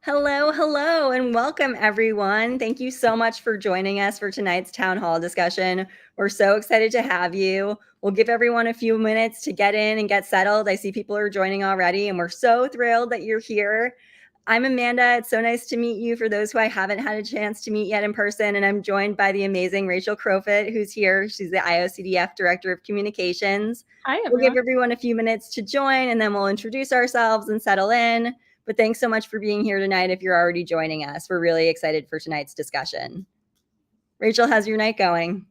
Hello, hello, and welcome everyone. Thank you so much for joining us for tonight's town hall discussion. We're so excited to have you. We'll give everyone a few minutes to get in and get settled. I see people are joining already, and we're so thrilled that you're here. I'm Amanda. It's so nice to meet you for those who I haven't had a chance to meet yet in person. And I'm joined by the amazing Rachel Crowfoot, who's here. She's the IOCDF Director of Communications. Hi, We'll give everyone. everyone a few minutes to join, and then we'll introduce ourselves and settle in. But thanks so much for being here tonight if you're already joining us. We're really excited for tonight's discussion. Rachel, how's your night going?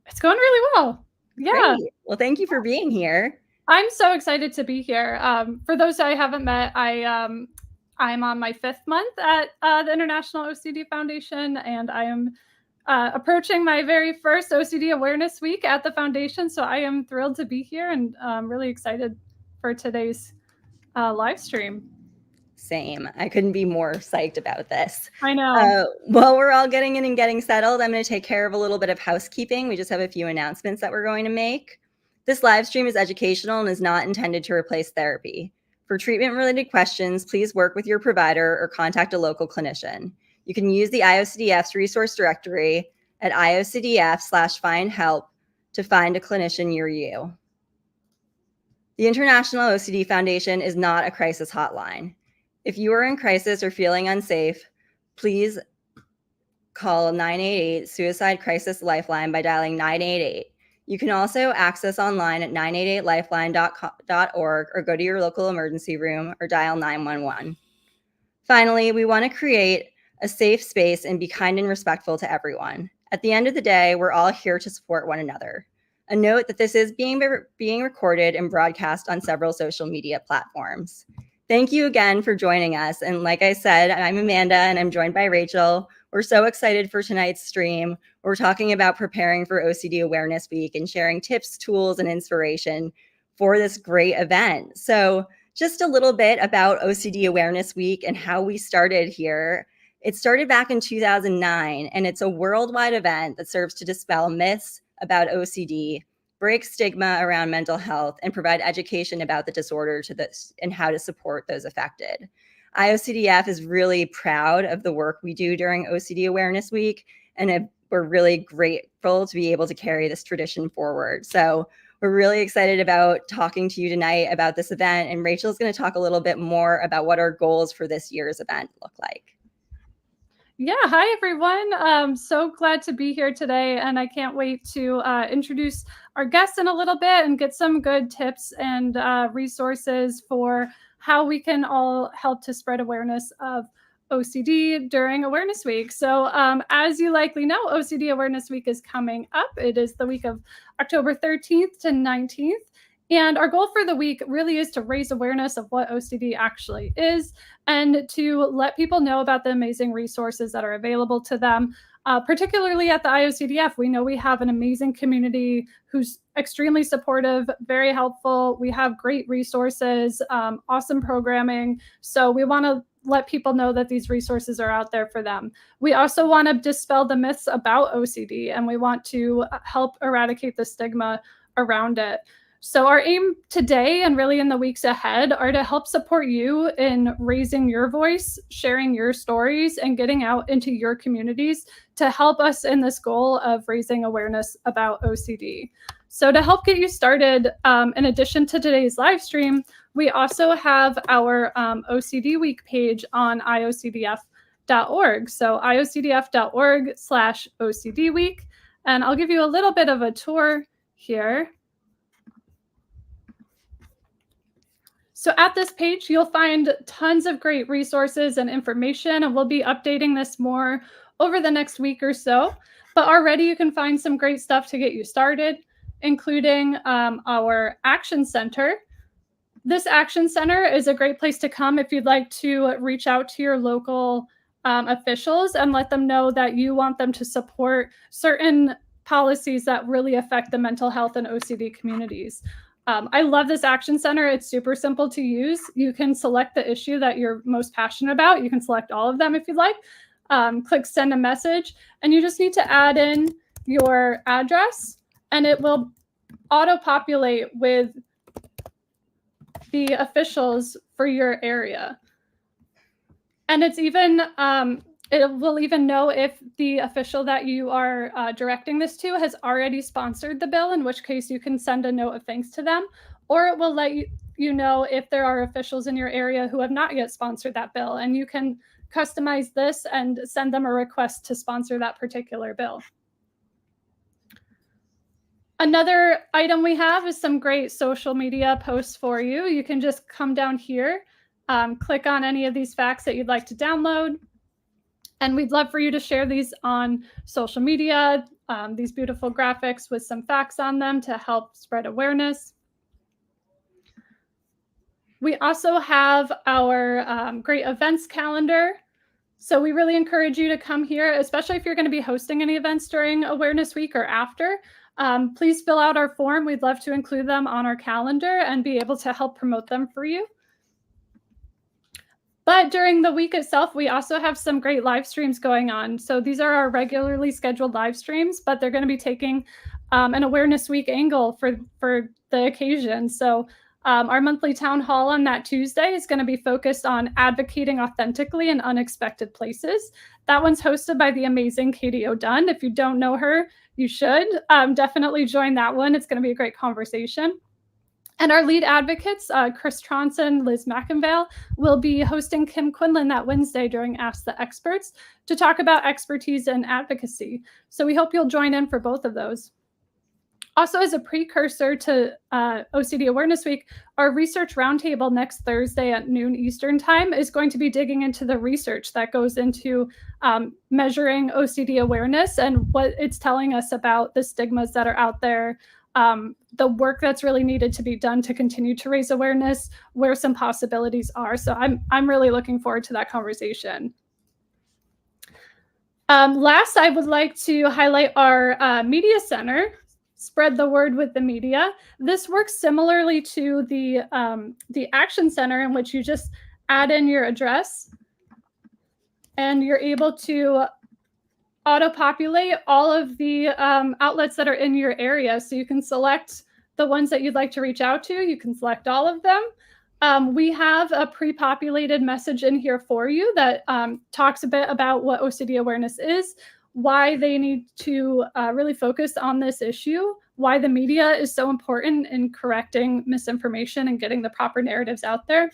It's going really well. Yeah. Great. Well, thank you for being here. I'm so excited to be here. For those I haven't met, I'm on my 5th month at the International OCD Foundation, and I am approaching my very first OCD Awareness Week at the foundation. So I am thrilled to be here and really excited for today's live stream. Same. I couldn't be more psyched about this. I know. While we're all getting in and getting settled, I'm going to take care of a little bit of housekeeping. We just have a few announcements that we're going to make. This live stream is educational and is not intended to replace therapy. For treatment-related questions, please work with your provider or contact a local clinician. You can use the IOCDF's resource directory at IOCDF/find-help to find a clinician near you. The International OCD Foundation is not a crisis hotline. If you are in crisis or feeling unsafe, please call 988 Suicide Crisis Lifeline by dialing 988. You can also access online at 988lifeline.org or go to your local emergency room or dial 911. Finally, we want to create a safe space and be kind and respectful to everyone. At the end of the day, we're all here to support one another. A note that this is being recorded and broadcast on several social media platforms. Thank you again for joining us. And like I said, I'm Amanda and I'm joined by Rachel. We're so excited for tonight's stream. We're talking about preparing for OCD Awareness Week and sharing tips, tools, and inspiration for this great event. So just a little bit about OCD Awareness Week and how we started here. It started back in 2009, and it's a worldwide event that serves to dispel myths about OCD, break stigma around mental health, and provide education about the disorder and how to support those affected. IOCDF is really proud of the work we do during OCD Awareness Week, and we're really grateful to be able to carry this tradition forward. So we're really excited about talking to you tonight about this event, and Rachel's going to talk a little bit more about what our goals for this year's event look like. Yeah, hi everyone. So glad to be here today, and I can't wait to introduce our guests in a little bit and get some good tips and resources for how we can all help to spread awareness of OCD during Awareness Week. So as you likely know, OCD Awareness Week is coming up. It is the week of October 13th to 19th. And our goal for the week really is to raise awareness of what OCD actually is and to let people know about the amazing resources that are available to them. Particularly at the IOCDF, we know we have an amazing community who's extremely supportive, very helpful. We have great resources, awesome programming. So we want to let people know that these resources are out there for them. We also want to dispel the myths about OCD, and we want to help eradicate the stigma around it. So our aim today and really in the weeks ahead are to help support you in raising your voice, sharing your stories, and getting out into your communities to help us in this goal of raising awareness about OCD. So to help get you started, in addition to today's live stream, we also have our OCD Week page on IOCDF.org. So IOCDF.org/OCD Week. And I'll give you a little bit of a tour here. So at this page, you'll find tons of great resources and information, and we'll be updating this more over the next week or so. But already you can find some great stuff to get you started, including our Action Center. This Action Center is a great place to come if you'd like to reach out to your local officials and let them know that you want them to support certain policies that really affect the mental health and OCD communities. I love this Action Center. It's super simple to use. You can select the issue that you're most passionate about. You can select all of them if you'd like. Click send a message, and you just need to add in your address, and it will auto-populate with the officials for your area. And it's even, it will even know if the official that you are directing this to has already sponsored the bill, in which case you can send a note of thanks to them, or it will let you know if there are officials in your area who have not yet sponsored that bill, and you can customize this and send them a request to sponsor that particular bill. Another item we have is some great social media posts for you. You can just come down here, click on any of these facts that you'd like to download, and we'd love for you to share these on social media, these beautiful graphics with some facts on them to help spread awareness. We also have our great events calendar. So we really encourage you to come here, especially if you're going to be hosting any events during Awareness Week or after. Please fill out our form. We'd love to include them on our calendar and be able to help promote them for you. But during the week itself, we also have some great live streams going on. So these are our regularly scheduled live streams, but they're going to be taking an Awareness Week angle for the occasion. So our monthly town hall on that Tuesday is going to be focused on advocating authentically in unexpected places. That one's hosted by the amazing Katie O'Dunn. If you don't know her, you should definitely join that one. It's going to be a great conversation. And our lead advocates, Chris Tronson, Liz McInvale, will be hosting Kim Quinlan that Wednesday during Ask the Experts to talk about expertise and advocacy. So we hope you'll join in for both of those. Also, as a precursor to OCD Awareness Week, our research roundtable next Thursday at noon Eastern time is going to be digging into the research that goes into measuring OCD awareness and what it's telling us about the stigmas that are out there, the work that's really needed to be done to continue to raise awareness, where some possibilities are. So I'm really looking forward to that conversation. Last, I would like to highlight our media center, Spread the Word with the Media. This works similarly to the Action Center, in which you just add in your address and you're able to auto-populate all of the outlets that are in your area. So you can select the ones that you'd like to reach out to. You can select all of them. We have a pre-populated message in here for you that talks a bit about what OCD awareness is, why they need to really focus on this issue, why the media is so important in correcting misinformation and getting the proper narratives out there.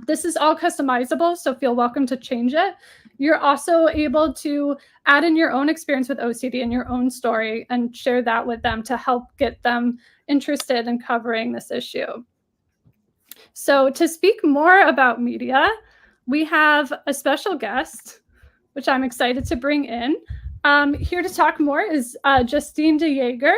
This is all customizable, so feel welcome to change it. You're also able to add in your own experience with OCD and your own story and share that with them to help get them interested in covering this issue. So to speak more about media, we have a special guest, which I'm excited to bring in. Here to talk more is Justine DeJager.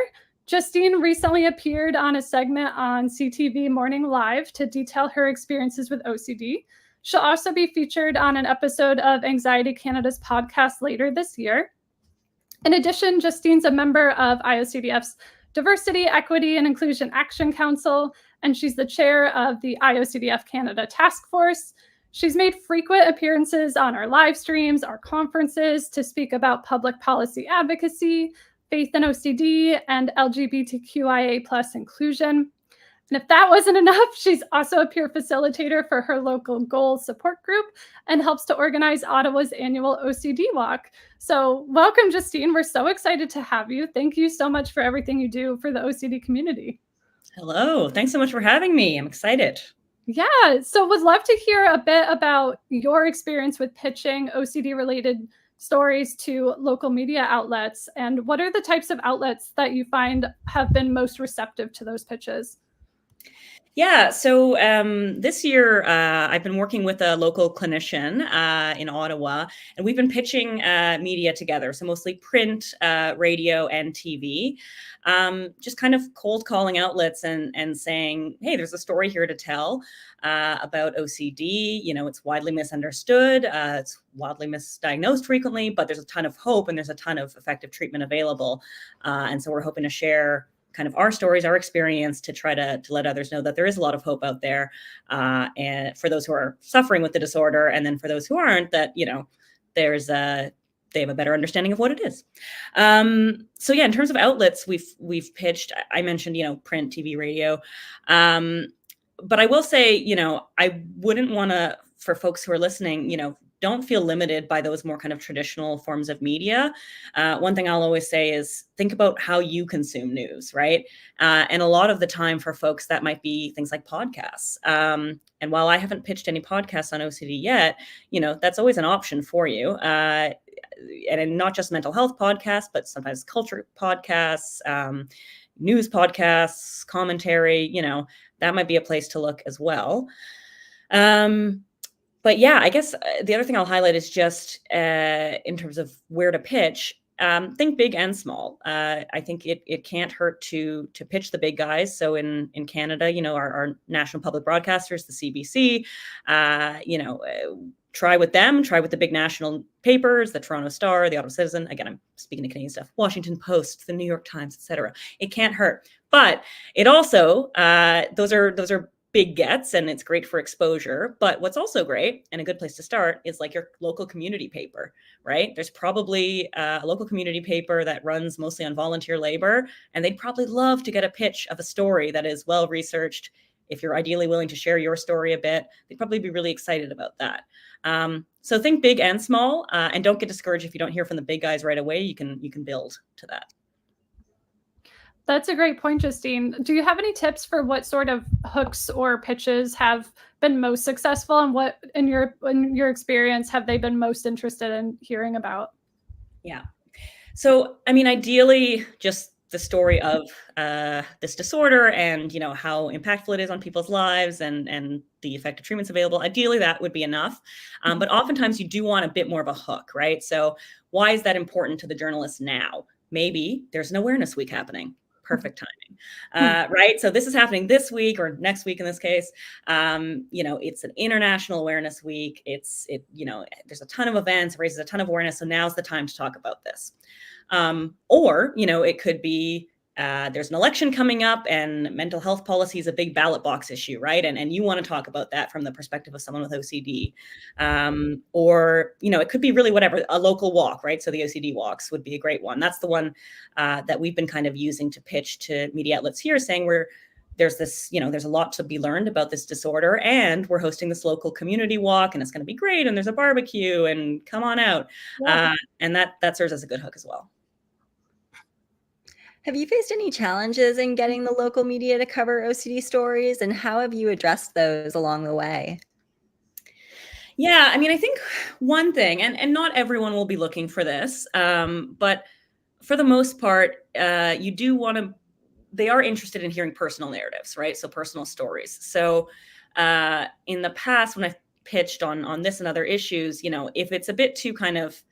Justine recently appeared on a segment on CTV Morning Live to detail her experiences with OCD. She'll also be featured on an episode of Anxiety Canada's podcast later this year. In addition, Justine's a member of IOCDF's Diversity, Equity, and Inclusion Action Council, and she's the chair of the IOCDF Canada Task Force. She's made frequent appearances on our live streams, our conferences to speak about public policy advocacy, faith in OCD, and LGBTQIA+ inclusion. And if that wasn't enough, she's also a peer facilitator for her local goals support group and helps to organize Ottawa's annual OCD walk. So welcome, Justine. We're so excited to have you. Thank you so much for everything you do for the OCD community. Hello. Thanks so much for having me. I'm excited. Yeah, so would love to hear a bit about your experience with pitching OCD-related stories to local media outlets, and what are the types of outlets that you find have been most receptive to those pitches? Yeah, so this year I've been working with a local clinician in Ottawa, and we've been pitching media together, so mostly print, radio, and TV. Just kind of cold calling outlets and saying, hey, there's a story here to tell about OCD. You know, it's widely misunderstood. It's wildly misdiagnosed frequently, but there's a ton of hope and there's a ton of effective treatment available. And so we're hoping to share kind of our stories, our experience to try to let others know that there is a lot of hope out there. And for those who are suffering with the disorder, and then for those who aren't, that, you know, they have a better understanding of what it is. So yeah, in terms of outlets, we've pitched, I mentioned, you know, print, TV, radio. But I will say, you know, I wouldn't want to for folks who are listening, don't feel limited by those more kind of traditional forms of media. One thing I'll always say is think about how you consume news, right? And a lot of the time for folks, that might be things like podcasts. And while I haven't pitched any podcasts on OCD yet, that's always an option for you. And not just mental health podcasts, but sometimes culture podcasts, news podcasts, commentary, that might be a place to look as well. But yeah, I guess the other thing I'll highlight is just in terms of where to pitch, think big and small. I think it can't hurt to pitch the big guys. So in Canada, our national public broadcasters, the CBC, try with them, try with the big national papers, the Toronto Star, the Ottawa Citizen. Again, I'm speaking to Canadian stuff, Washington Post, the New York Times, etc. It can't hurt. But it also, those are big gets, and it's great for exposure. But what's also great and a good place to start is like your local community paper, right? There's probably a local community paper that runs mostly on volunteer labor, and they'd probably love to get a pitch of a story that is well researched. If you're ideally willing to share your story a bit, they'd probably be really excited about that. So think big and small, and don't get discouraged if you don't hear from the big guys right away. You can build to that. That's a great point, Justine. Do you have any tips for what sort of hooks or pitches have been most successful, and what, in your experience, have they been most interested in hearing about? Yeah. So, I mean, ideally, just the story of this disorder and, how impactful it is on people's lives and the effective treatments available. Ideally, that would be enough. But oftentimes you do want a bit more of a hook, right? So why is that important to the journalist now? Maybe there's an awareness week happening. Perfect timing, right? So this is happening this week or next week in this case. It's an international awareness week. There's a ton of events, raises a ton of awareness. So now's the time to talk about this. Or it could be there's an election coming up and mental health policy is a big ballot box issue, right? And you want to talk about that from the perspective of someone with OCD. Or it could be really whatever, a local walk, right? So the OCD walks would be a great one. That's the one that we've been kind of using to pitch to media outlets here, saying there's this, there's a lot to be learned about this disorder, and we're hosting this local community walk, and it's going to be great, and there's a barbecue, and come on out. Yeah. And that serves as a good hook as well. Have you faced any challenges in getting the local media to cover OCD stories, and how have you addressed those along the way? Yeah, I mean, I think one thing, and not everyone will be looking for this, but for the most part, you do want to, they are interested in hearing personal narratives, right? So personal stories. So in the past, when I've pitched on this and other issues, if it's a bit too kind of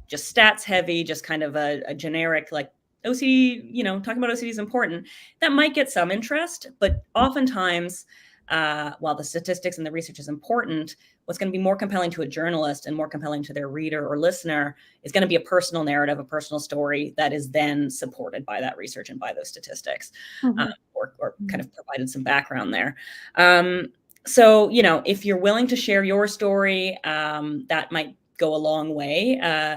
just stats heavy, just kind of a generic, like, OCD, talking about OCD is important, that might get some interest, but oftentimes, while the statistics and the research is important, what's going to be more compelling to a journalist and more compelling to their reader or listener is going to be a personal narrative, a personal story that is then supported by that research and by those statistics, or kind of provided some background there. So, if you're willing to share your story, that might go a long way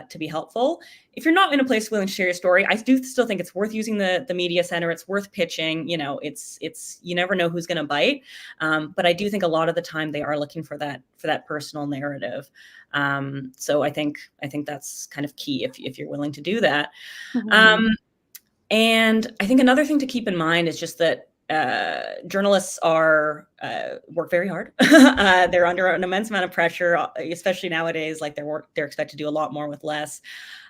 to be helpful. If you're not in a place willing to share your story, I do still think it's worth using the media center. It's worth pitching. It's you never know who's going to bite. But I do think a lot of the time they are looking for that personal narrative. So I think that's kind of key if you're willing to do that. And I think another thing to keep in mind is just that journalists work very hard. They're under an immense amount of pressure, especially nowadays. Like they're expected to do a lot more with less,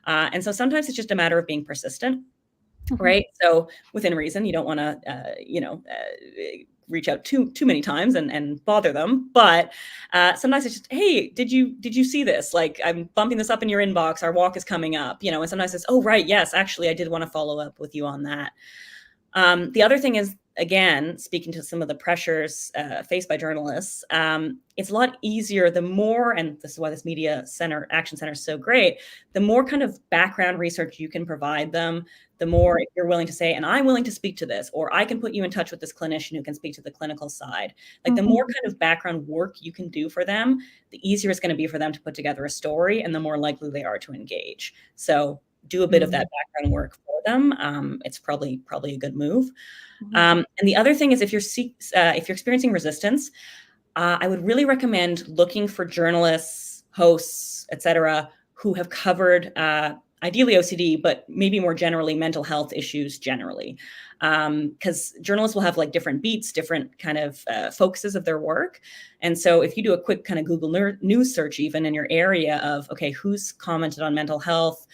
and so sometimes it's just a matter of being persistent, right? So within reason, you don't want to, reach out too many times and bother them. But sometimes it's just, hey, did you see this? Like, I'm bumping this up in your inbox. Our walk is coming up, and sometimes it's, oh right, yes, actually, I did want to follow up with you on that. The other thing is, again, speaking to some of the pressures faced by journalists, it's a lot easier the more, and this is why this media center, action center is so great, the more kind of background research you can provide them, the more if you're willing to say, and I'm willing to speak to this, or I can put you in touch with this clinician who can speak to the clinical side. Like the more kind of background work you can do for them, the easier it's going to be for them to put together a story, and the more likely they are to engage. So do a bit of that background work for them. It's probably a good move. And the other thing is, if you're experiencing resistance, I would really recommend looking for journalists, hosts, etc., who have covered ideally OCD, but maybe more generally mental health issues generally. Because journalists will have like different beats, different kind of focuses of their work. And so if you do a quick kind of Google News search, even in your area of, okay, who's commented on mental health,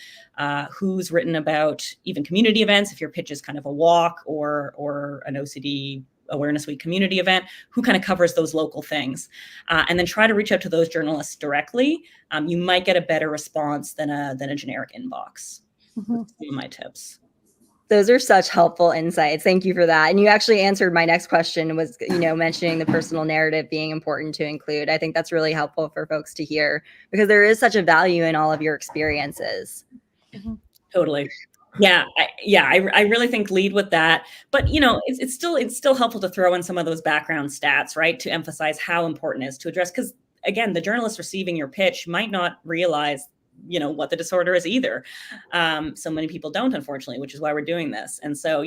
who's written about even community events, if your pitch is kind of a walk or an OCD Awareness Week community event, who kind of covers those local things, and then try to reach out to those journalists directly. You might get a better response than a generic inbox. Mm-hmm. That's some of my tips. Those are such helpful insights. Thank you for that. And you actually answered my next question, was, mentioning the personal narrative being important to include. I think that's really helpful for folks to hear, because there is such a value in all of your experiences. Mm-hmm. Totally. Yeah. I really think lead with that, but it's still helpful to throw in some of those background stats, right? To emphasize how important it is to address, because again, the journalist receiving your pitch might not realize, what the disorder is either. So many people don't, unfortunately, which is why we're doing this. And so,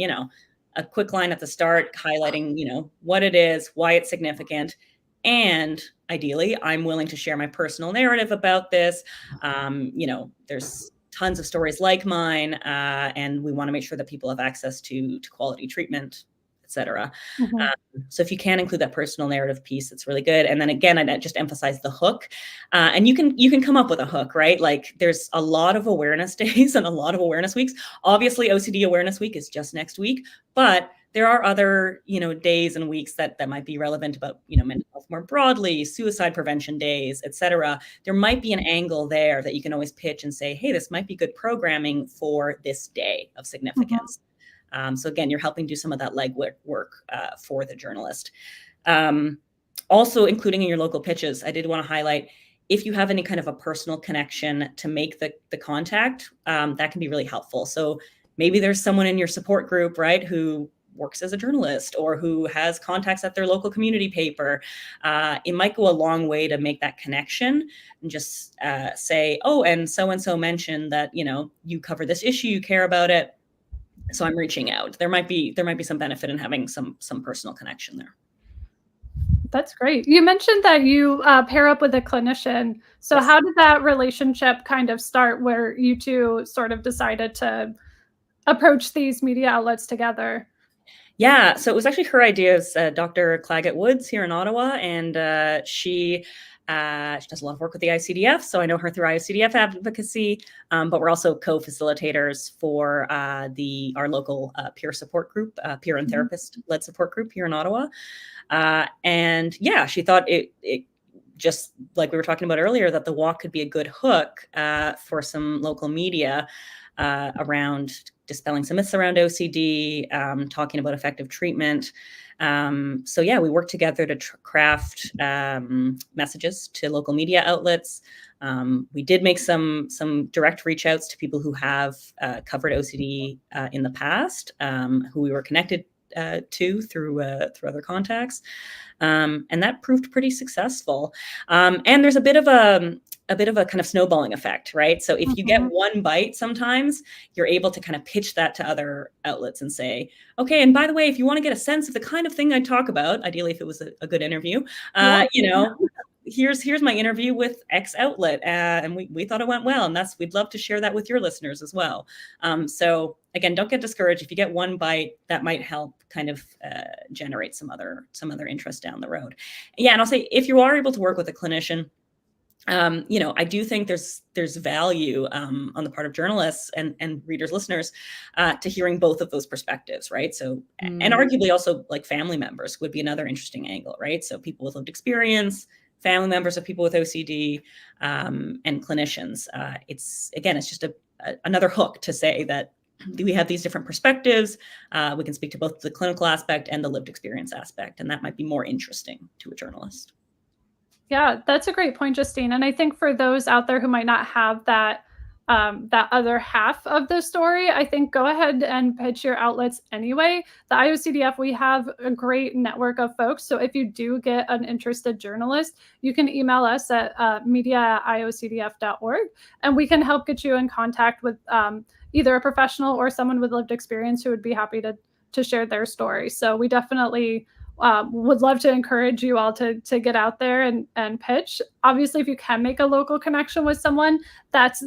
a quick line at the start highlighting, what it is, why it's significant. And ideally, I'm willing to share my personal narrative about this. There's tons of stories like mine, and we want to make sure that people have access to quality treatment, et cetera. Mm-hmm. So if you can include that personal narrative piece, it's really good. And then again, I just emphasize the hook, and you can come up with a hook, right? Like there's a lot of awareness days and a lot of awareness weeks. Obviously, OCD Awareness Week is just next week, but there are other, days and weeks that might be relevant about, mental health more broadly, suicide prevention days, et cetera. There might be an angle there that you can always pitch and say, hey, this might be good programming for this day of significance. Mm-hmm. So again, you're helping do some of that legwork for the journalist. Also, including in your local pitches, I did want to highlight, if you have any kind of a personal connection to make the contact, that can be really helpful. So maybe there's someone in your support group, right, who works as a journalist or who has contacts at their local community paper. It might go a long way to make that connection and just say, oh, and so mentioned that, you cover this issue, you care about it, so I'm reaching out. There might be some benefit in having some personal connection there. That's great. You mentioned that you pair up with a clinician. So yes. How did that relationship kind of start, where you two sort of decided to approach these media outlets together? Yeah, so it was actually her idea. Is Dr. Claggett Woods here in Ottawa, and she does a lot of work with the IOCDF, so I know her through IOCDF Advocacy, but we're also co-facilitators for our local peer support group, peer and therapist-led support group here in Ottawa. And yeah, she thought it just like we were talking about earlier, that the walk could be a good hook for some local media around dispelling some myths around OCD, talking about effective treatment. So yeah, we worked together to craft messages to local media outlets. We did make some direct reach outs to people who have covered OCD in the past, who we were connected to through other contacts. And that proved pretty successful. And there's a bit of a kind of snowballing effect, right? So if you get one bite, sometimes you're able to kind of pitch that to other outlets and say, okay, and by the way, if you want to get a sense of the kind of thing I talk about, ideally if it was a good interview, here's my interview with X outlet, and we thought it went well, and we'd love to share that with your listeners as well. So again, don't get discouraged. If you get one bite, that might help kind of generate some other interest down the road. Yeah, and I'll say, if you are able to work with a clinician, I do think there's value on the part of journalists and readers, listeners, to hearing both of those perspectives, right? So, and arguably also like family members would be another interesting angle, right? So people with lived experience, family members of people with OCD, and clinicians. It's just another hook to say that we have these different perspectives. We can speak to both the clinical aspect and the lived experience aspect, and that might be more interesting to a journalist. Yeah, that's a great point, Justine. And I think for those out there who might not have that other half of the story, I think go ahead and pitch your outlets anyway. The IOCDF, we have a great network of folks. So if you do get an interested journalist, you can email us at media@iocdf.org, and we can help get you in contact with either a professional or someone with lived experience who would be happy to share their story. So we definitely would love to encourage you all to get out there and pitch. Obviously, if you can make a local connection with someone, that's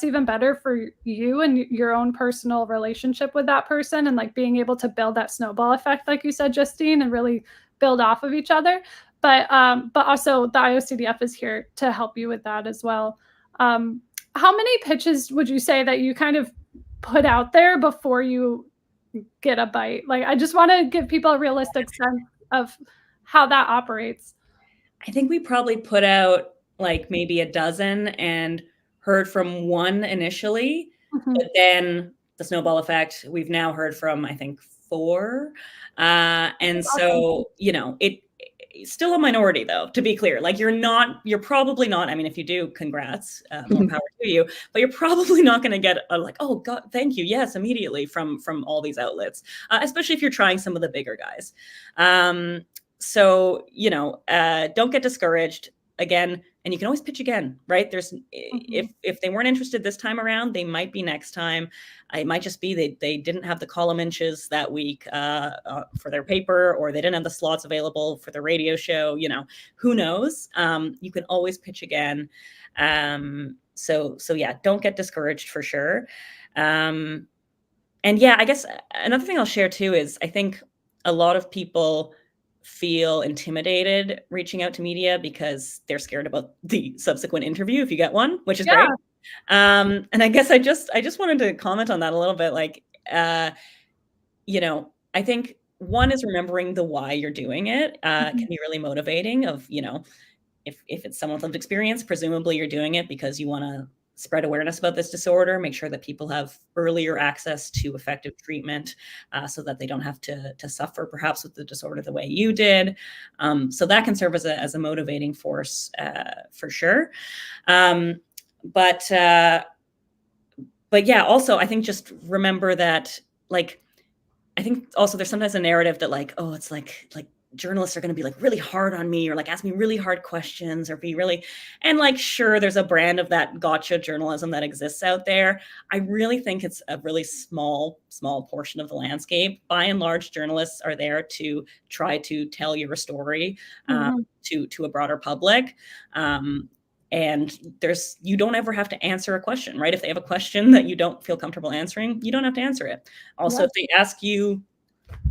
even better for you and your own personal relationship with that person, and like being able to build that snowball effect, like you said, Justine, and really build off of each other. But also the IOCDF is here to help you with that as well. How many pitches would you say that you kind of put out there before you get a bite? Like, I just want to give people a realistic sense of how that operates. I think we probably put out like maybe a dozen and heard from one initially, but then the snowball effect, we've now heard from, I think, 4. And so, you know, it's still a minority though, to be clear. Like you're probably not, I mean, if you do, congrats, more power to you, but you're probably not going to get a, like, oh God, thank you. Yes, immediately from all these outlets, especially if you're trying some of the bigger guys. So, you know, don't get discouraged again. And you can always pitch again, right? There's, if they weren't interested this time around, they might be next time. It might just be they didn't have the column inches that week for their paper, or they didn't have the slots available for the radio show. You know, who knows? You can always pitch again. So yeah, don't get discouraged for sure. And yeah, I guess another thing I'll share too is I think a lot of people feel intimidated reaching out to media because they're scared about the subsequent interview if you get one, which is great. And I guess I just wanted to comment on that a little bit. Like, you know, I think one is remembering the why you're doing it can be really motivating. Of, you know, if it's someone with lived experience, presumably you're doing it because you want to spread awareness about this disorder, make sure that people have earlier access to effective treatment so that they don't have to suffer perhaps with the disorder the way you did. So that can serve as a motivating force for sure. But yeah, also I think just remember that, like, I think also there's sometimes a narrative that like, oh, it's like journalists are going to be like really hard on me, or like ask me really hard questions, or be really, and like, sure, there's a brand of that gotcha journalism that exists out there. I really think it's a really small portion of the landscape. By and large, journalists are there to try to tell your story to a broader public. And you don't ever have to answer a question, right? If they have a question that you don't feel comfortable answering, you don't have to answer it. Also, if they ask you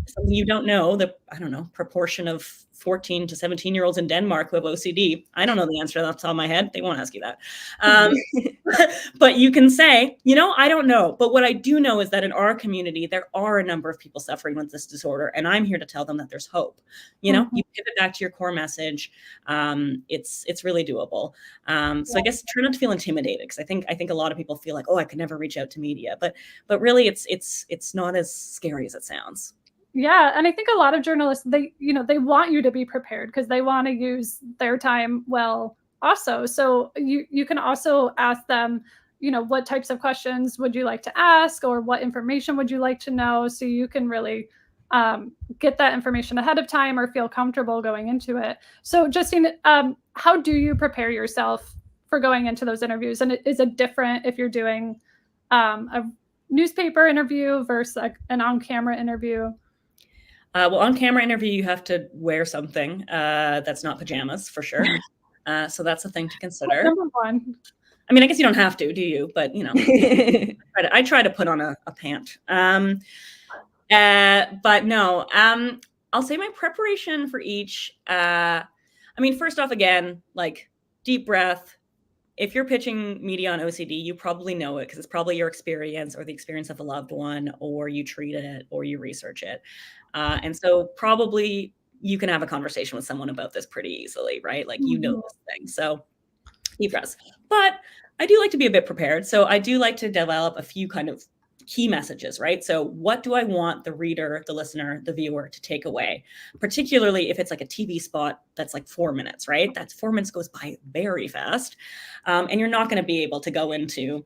something you don't know, I don't know, proportion of 14 to 17-year-olds in Denmark who have OCD. I don't know the answer to that off the top of my head. They won't ask you that. But you can say, you know, I don't know. But what I do know is that in our community, there are a number of people suffering with this disorder. And I'm here to tell them that there's hope. You know, you pivot back to your core message. It's really doable. So I guess try not to feel intimidated, because I think a lot of people feel like, oh, I could never reach out to media. But really, it's not as scary as it sounds. Yeah. And I think a lot of journalists, they want you to be prepared because they want to use their time well also. So you can also ask them, you know, what types of questions would you like to ask, or what information would you like to know? So you can really get that information ahead of time or feel comfortable going into it. So Justine, how do you prepare yourself for going into those interviews? And is it different if you're doing a newspaper interview versus an on-camera interview? Well, on-camera interview, you have to wear something that's not pajamas, for sure. So that's a thing to consider. Number one. I mean, I guess you don't have to, do you? But, you know, I try to put on a pant. But no, I'll say my preparation for each. I mean, first off, again, like, deep breath. If you're pitching media on OCD, you probably know it because it's probably your experience or the experience of a loved one, or you treat it or you research it. And so probably you can have a conversation with someone about this pretty easily, right? Like, you know this thing. So deep breaths. But I do like to be a bit prepared. So I do like to develop a few kind of key messages, right? So what do I want the reader, the listener, the viewer to take away? Particularly if it's like a TV spot that's like 4 minutes, right? That 4 minutes goes by very fast. And you're not going to be able to go into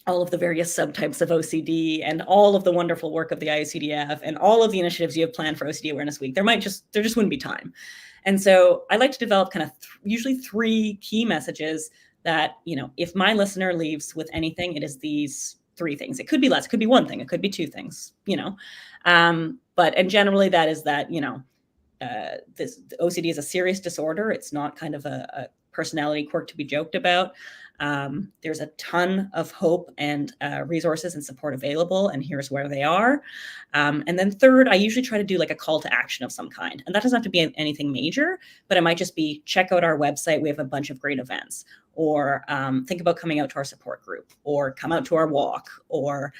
all of the various subtypes of OCD and all of the wonderful work of the IOCDF and all of the initiatives you have planned for OCD Awareness Week. There just wouldn't be time. And so I like to develop kind of usually 3 key messages that, you know, if my listener leaves with anything, it is these 3 things. It could be less, it could be 1 thing, it could be 2 things, you know. And generally that is that, you know, this OCD is a serious disorder. It's not kind of a personality quirk to be joked about. There's a ton of hope and resources and support available, and here's where they are. And then third, I usually try to do like a call to action of some kind. And that doesn't have to be anything major, but it might just be check out our website. We have a bunch of great events. Or think about coming out to our support group, or come out to our walk, or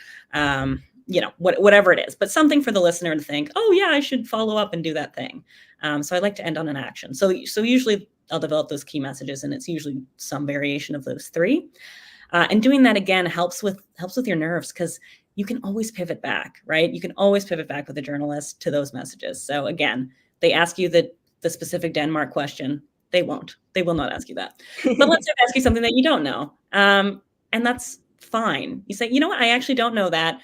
whatever it is, but something for the listener to think, oh yeah, I should follow up and do that thing. So I like to end on an action. So usually I'll develop those key messages, and it's usually some variation of those three. And doing that again helps with your nerves, because you can always pivot back, right? You can always pivot back with a journalist to those messages. So again, they ask you the specific Denmark question. They will not ask you that. But let's say they ask you something that you don't know. And that's fine. You say, you know what? I actually don't know that.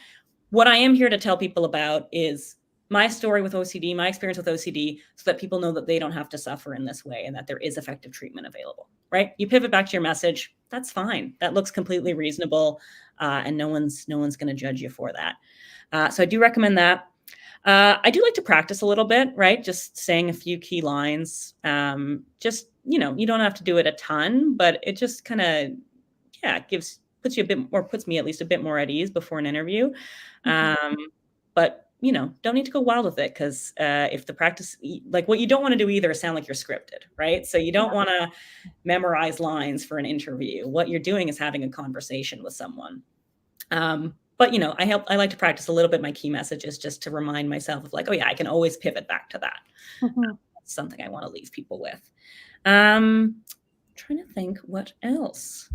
What I am here to tell people about is my story with OCD, my experience with OCD, so that people know that they don't have to suffer in this way, and that there is effective treatment available, right? You pivot back to your message. That's fine. That looks completely reasonable. And no one's going to judge you for that. So I do recommend that. I do like to practice a little bit, right? Just saying a few key lines. You don't have to do it a ton, but it just kind of, puts you a bit, or puts me at least a bit more at ease before an interview. But don't need to go wild with it, because if the practice, like, what you don't want to do either is sound like you're scripted, right? So you don't want to memorize lines for an interview. What you're doing is having a conversation with someone. But I like to practice a little bit my key messages, just to remind myself of like, oh yeah, I can always pivot back to that. That's something I want to leave people with. Trying to think what else.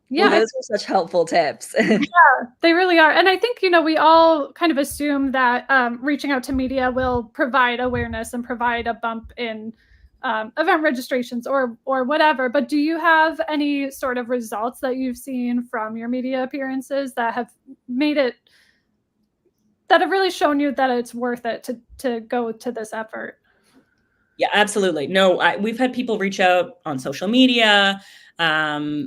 Yeah, those are such helpful tips. Yeah, they really are. And I think, we all kind of assume that reaching out to media will provide awareness and provide a bump in event registrations or whatever. But do you have any sort of results that you've seen from your media appearances that have really shown you that it's worth it to go to this effort? Yeah, absolutely. No, we've had people reach out on social media, via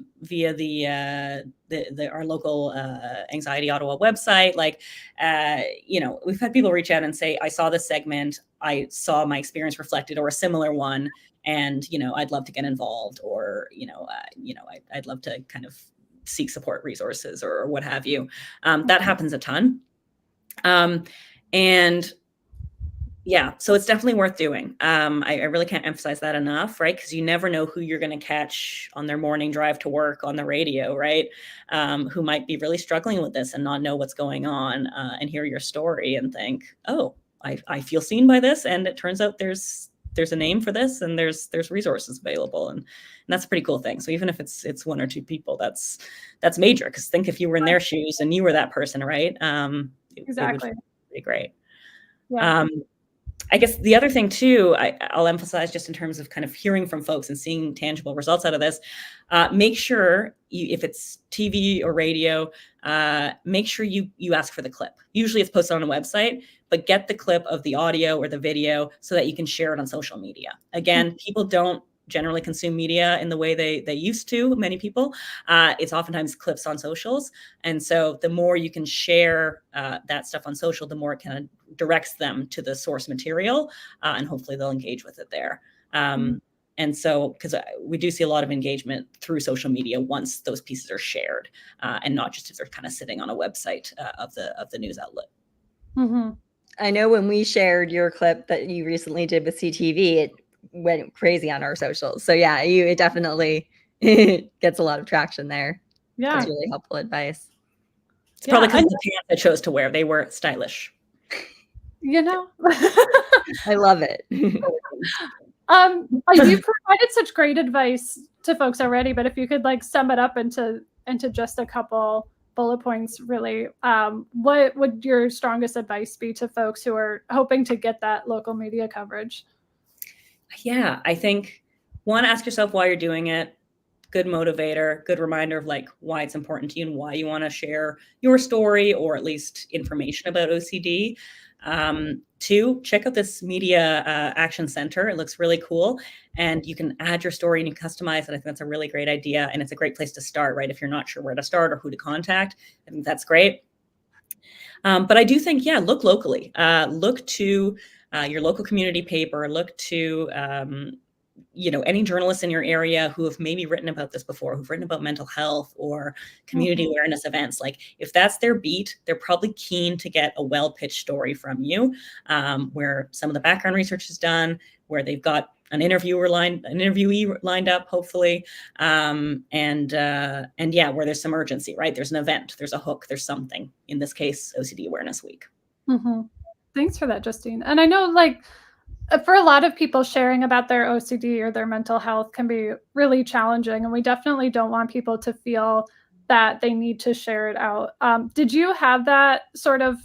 our local Anxiety Ottawa website. Like, we've had people reach out and say, I saw this segment, I saw my experience reflected, or a similar one, and I'd love to get involved, or I'd love to kind of seek support resources, or what have you. That happens a ton. And yeah, so it's definitely worth doing. I really can't emphasize that enough, right? Because you never know who you're going to catch on their morning drive to work on the radio, right? Who might be really struggling with this and not know what's going on, and hear your story and think, oh, I feel seen by this. And it turns out there's a name for this, and there's resources available. And that's a pretty cool thing. So even if it's one or two people, that's major. Because think if you were in their shoes and you were that person, right? Exactly. It would be great. Yeah. I guess the other thing too, I'll emphasize, just in terms of kind of hearing from folks and seeing tangible results out of this, make sure if it's TV or radio, make sure you ask for the clip. Usually it's posted on a website, but get the clip of the audio or the video so that you can share it on social media. Again, people don't generally consume media in the way they used to, many people. It's oftentimes clips on socials. And so the more you can share that stuff on social, the more it kind of directs them to the source material, and hopefully they'll engage with it there. And so, because we do see a lot of engagement through social media once those pieces are shared, and not just if they're kind of sitting on a website of the news outlet. Mm-hmm. I know when we shared your clip that you recently did with CTV, it went crazy on our socials. So yeah, it definitely gets a lot of traction there. Yeah, that's really helpful advice. It's probably because of the pants I chose to wear. They were stylish. I love it. You provided such great advice to folks already, but if you could sum it up into just a couple bullet points, really, what would your strongest advice be to folks who are hoping to get that local media coverage? Yeah, I think, one, ask yourself why you're doing it. Good motivator, good reminder of why it's important to you and why you want to share your story, or at least information about OCD. 2, check out this media action center. It looks really cool, and you can add your story and you customize it. I think that's a really great idea, and it's a great place to start, right? If you're not sure where to start or who to contact, I think that's great. But I do think, look locally. Look to your local community paper, look to any journalists in your area who have maybe written about this before, who've written about mental health or community awareness events. Like if that's their beat, they're probably keen to get a well-pitched story from you, where some of the background research is done, where they've got an interviewee lined up, hopefully, and yeah, where there's some urgency, right? There's an event, there's a hook, there's something. In this case, OCD Awareness Week. Thanks for that, Justine. And I know, like, for a lot of people, sharing about their OCD or their mental health can be really challenging, and we definitely don't want people to feel that they need to share it out. Did you have that sort of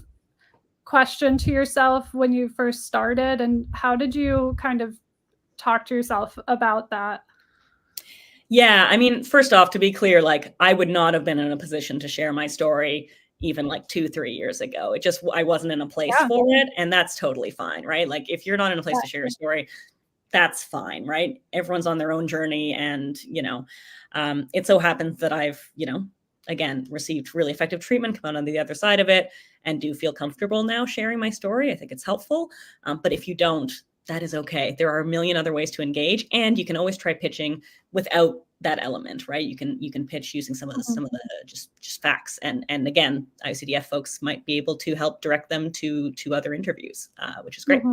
question to yourself when you first started, and how did you kind of talk to yourself about that? Yeah, I mean, first off, to be clear, like I would not have been in a position to share my story even like 2-3 years ago. I wasn't in a place for it. And that's totally fine, right? Like if you're not in a place to share your story, that's fine, right? Everyone's on their own journey. And, it so happens that I've, again, received really effective treatment, come out on the other side of it, and do feel comfortable now sharing my story. I think it's helpful. But if you don't, that is okay. There are a million other ways to engage, and you can always try pitching without that element, right? You can pitch using some of the just facts, and again, IOCDF folks might be able to help direct them to other interviews, which is great.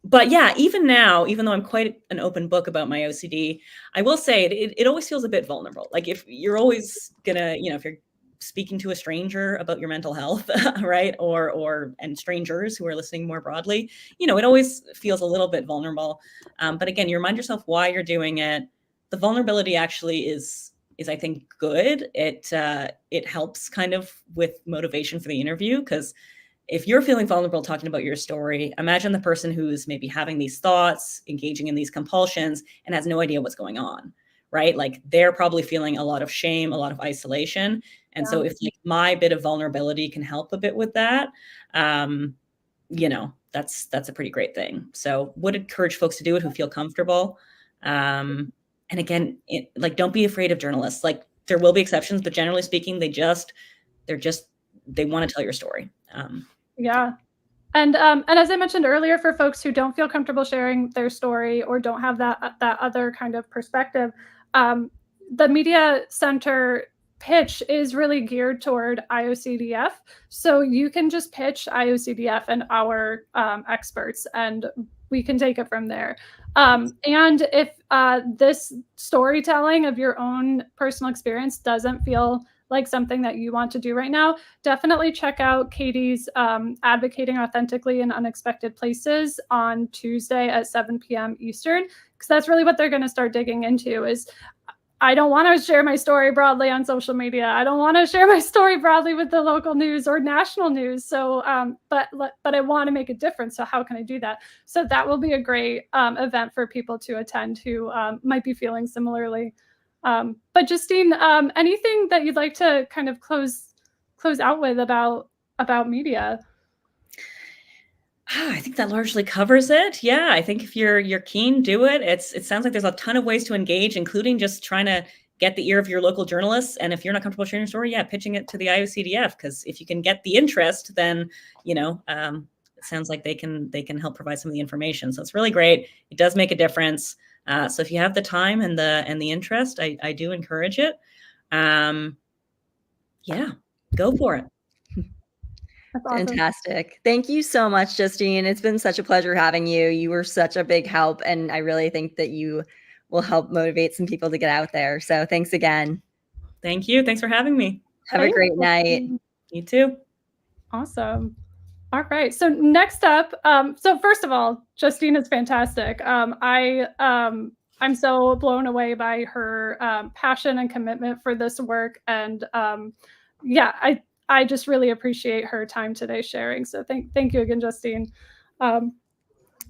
But yeah, even now, even though I'm quite an open book about my OCD, I will say it always feels a bit vulnerable. Like if you're always gonna, if you're speaking to a stranger about your mental health, right? And strangers who are listening more broadly, it always feels a little bit vulnerable. But again, you remind yourself why you're doing it. The vulnerability actually is I think good. It helps kind of with motivation for the interview, because if you're feeling vulnerable talking about your story, imagine the person who's maybe having these thoughts, engaging in these compulsions, and has no idea what's going on, right? Like they're probably feeling a lot of shame, a lot of isolation. And so if like my bit of vulnerability can help a bit with that, that's a pretty great thing. So would encourage folks to do it who feel comfortable. And again, don't be afraid of journalists. Like there will be exceptions, but generally speaking, they want to tell your story. Yeah. And as I mentioned earlier, for folks who don't feel comfortable sharing their story or don't have that other kind of perspective, the Media Center pitch is really geared toward IOCDF. So you can just pitch IOCDF and our experts, and we can take it from there. And if this storytelling of your own personal experience doesn't feel like something that you want to do right now, definitely check out Katie's Advocating Authentically in Unexpected Places on Tuesday at 7 p.m. Eastern, because that's really what they're going to start digging into. Is I don't want to share my story broadly on social media. I don't want to share my story broadly with the local news or national news. So, but I want to make a difference. So how can I do that? So that will be a great event for people to attend who might be feeling similarly. But Justine, anything that you'd like to kind of close out with about media? I think that largely covers it. Yeah, I think if you're keen, do it. It sounds like there's a ton of ways to engage, including just trying to get the ear of your local journalists. And if you're not comfortable sharing your story, pitching it to the IOCDF, because if you can get the interest, then it sounds like they can help provide some of the information. So it's really great. It does make a difference. So if you have the time and the interest, I do encourage it. Go for it. That's awesome. Fantastic. Thank you so much, Justine. It's been such a pleasure having you. You were such a big help, and I really think that you will help motivate some people to get out there. So thanks again. Thank you. Thanks for having me. Have a great night. You too. Awesome. All right. So next up, so first of all, Justine is fantastic. I'm so blown away by her passion and commitment for this work. And I just really appreciate her time today sharing. So thank you again, Justine.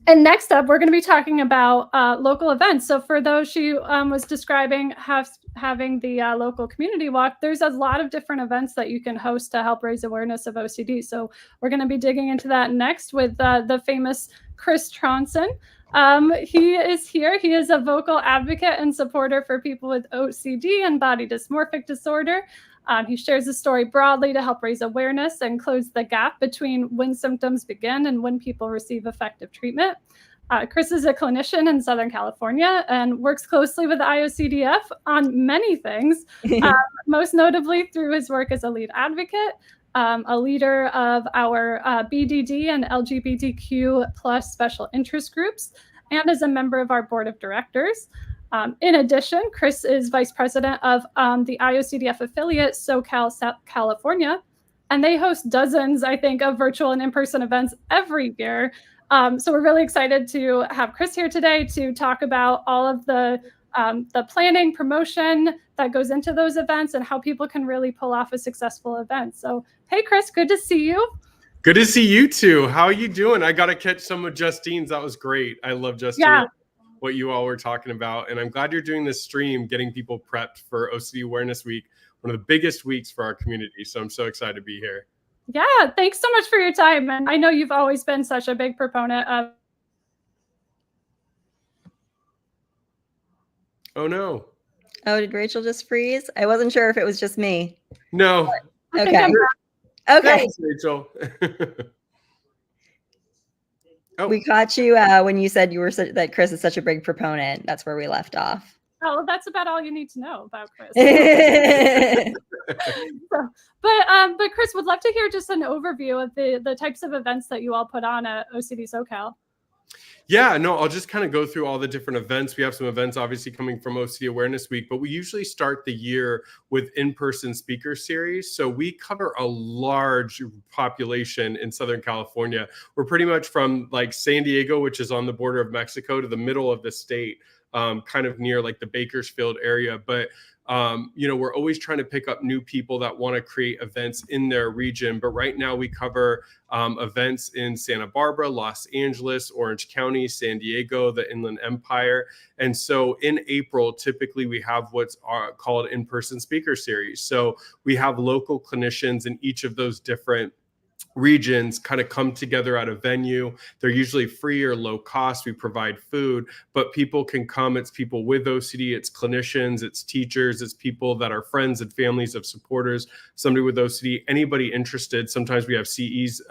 And next up, we're going to be talking about local events. So for those she was describing having the local community walk, there's a lot of different events that you can host to help raise awareness of OCD. So we're going to be digging into that next with the famous Chris Tronson. He is here. He is a vocal advocate and supporter for people with OCD and body dysmorphic disorder. He shares the story broadly to help raise awareness and close the gap between when symptoms begin and when people receive effective treatment. Chris is a clinician in Southern California and works closely with the IOCDF on many things, most notably through his work as a lead advocate, a leader of our BDD and LGBTQ plus special interest groups, and as a member of our board of directors. In addition, Chris is vice president of the IOCDF affiliate SoCal, California, and they host dozens, I think, of virtual and in-person events every year. So we're really excited to have Chris here today to talk about all of the planning, promotion that goes into those events and how people can really pull off a successful event. So, hey, Chris, good to see you. Good to see you too. How are you doing? I got to catch some of Justine's. That was great. I love Justine. Yeah. What you all were talking about. And I'm glad you're doing this stream, getting people prepped for OCD Awareness Week, one of the biggest weeks for our community. So I'm so excited to be here. Yeah, thanks so much for your time. And I know you've always been such a big proponent of. Oh, no. Oh, did Rachel just freeze? I wasn't sure if it was just me. No. Okay. Okay. Thanks, Rachel. Oh. We caught you when you said you were that Chris is such a big proponent. That's where we left off. Oh, well, that's about all you need to know about Chris. But Chris, would love to hear just an overview of the types of events that you all put on at OCD SoCal. Yeah, no, I'll just kind of go through all the different events. We have some events obviously coming from OCD Awareness Week, but we usually start the year with in-person speaker series. So we cover a large population in Southern California. We're pretty much from like San Diego, which is on the border of Mexico, to the middle of the state, kind of near like the Bakersfield area. But we're always trying to pick up new people that want to create events in their region. But right now we cover events in Santa Barbara, Los Angeles, Orange County, San Diego, the Inland Empire. And so in April, typically we have what's called in-person speaker series. So we have local clinicians in each of those different regions kind of come together at a venue. They're usually free or low cost. We provide food, but people can come. It's people with OCD, it's clinicians, it's teachers, it's people that are friends and families of supporters, somebody with OCD, anybody interested. Sometimes we have CEs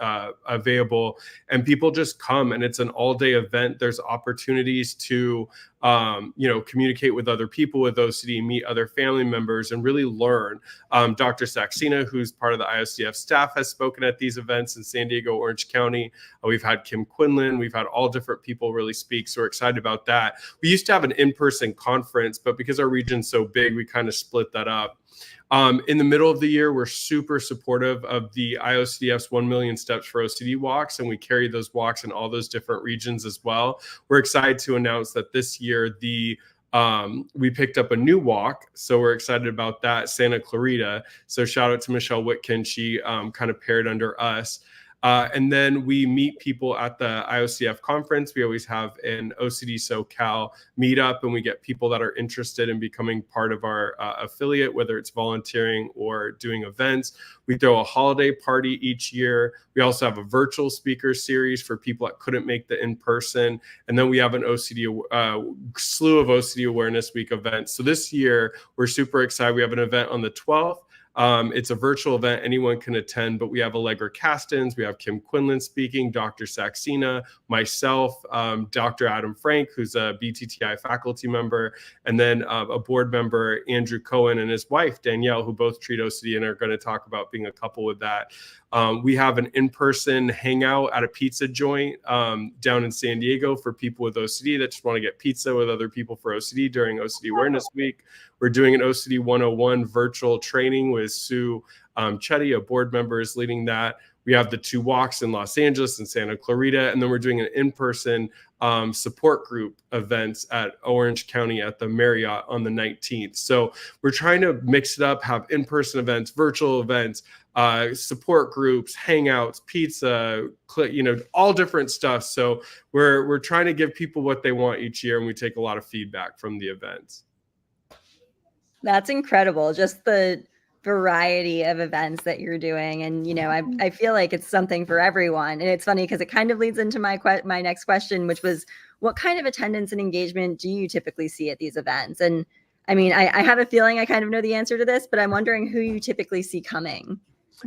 available, and people just come, and it's an all-day event. There's opportunities to communicate with other people with OCD, meet other family members, and really learn. Dr. Saxena, who's part of the IOCDF staff, has spoken at these events in San Diego, Orange County. We've had Kim Quinlan. We've had all different people really speak. So we're excited about that. We used to have an in-person conference, but because our region's so big, we kind of split that up. In the middle of the year, we're super supportive of the IOCDF's 1 Million Steps for OCD walks, and we carry those walks in all those different regions as well. We're excited to announce that this year we picked up a new walk, so we're excited about that, Santa Clarita. So shout out to Michelle Whitkin. She kind of paired under us. And then we meet people at the IOCDF conference. We always have an OCD SoCal meetup, and we get people that are interested in becoming part of our affiliate, whether it's volunteering or doing events. We throw a holiday party each year. We also have a virtual speaker series for people that couldn't make the in-person. And then we have an slew of OCD Awareness Week events. So this year, we're super excited. We have an event on the 12th. It's a virtual event. Anyone can attend, but we have Allegra Castens, we have Kim Quinlan speaking, Dr. Saxena, myself, Dr. Adam Frank, who's a BTTI faculty member, and then a board member, Andrew Cohen, and his wife, Danielle, who both treat OCD and are going to talk about being a couple with that. We have an in-person hangout at a pizza joint down in San Diego for people with OCD that just want to get pizza with other people for OCD during OCD Awareness Week. We're doing an OCD 101 virtual training with Sue Chetty, a board member, is leading that. We have the 2 walks in Los Angeles and Santa Clarita, and then we're doing an in-person support group events at Orange County at the Marriott on the 19th. So we're trying to mix it up, have in-person events, virtual events, support groups, hangouts, pizza, all different stuff. So we're trying to give people what they want each year, and we take a lot of feedback from the events. That's incredible. Just the variety of events that you're doing. And, I feel like it's something for everyone. And it's funny because it kind of leads into my next question, which was, what kind of attendance and engagement do you typically see at these events? And I mean, I have a feeling I kind of know the answer to this, but I'm wondering who you typically see coming.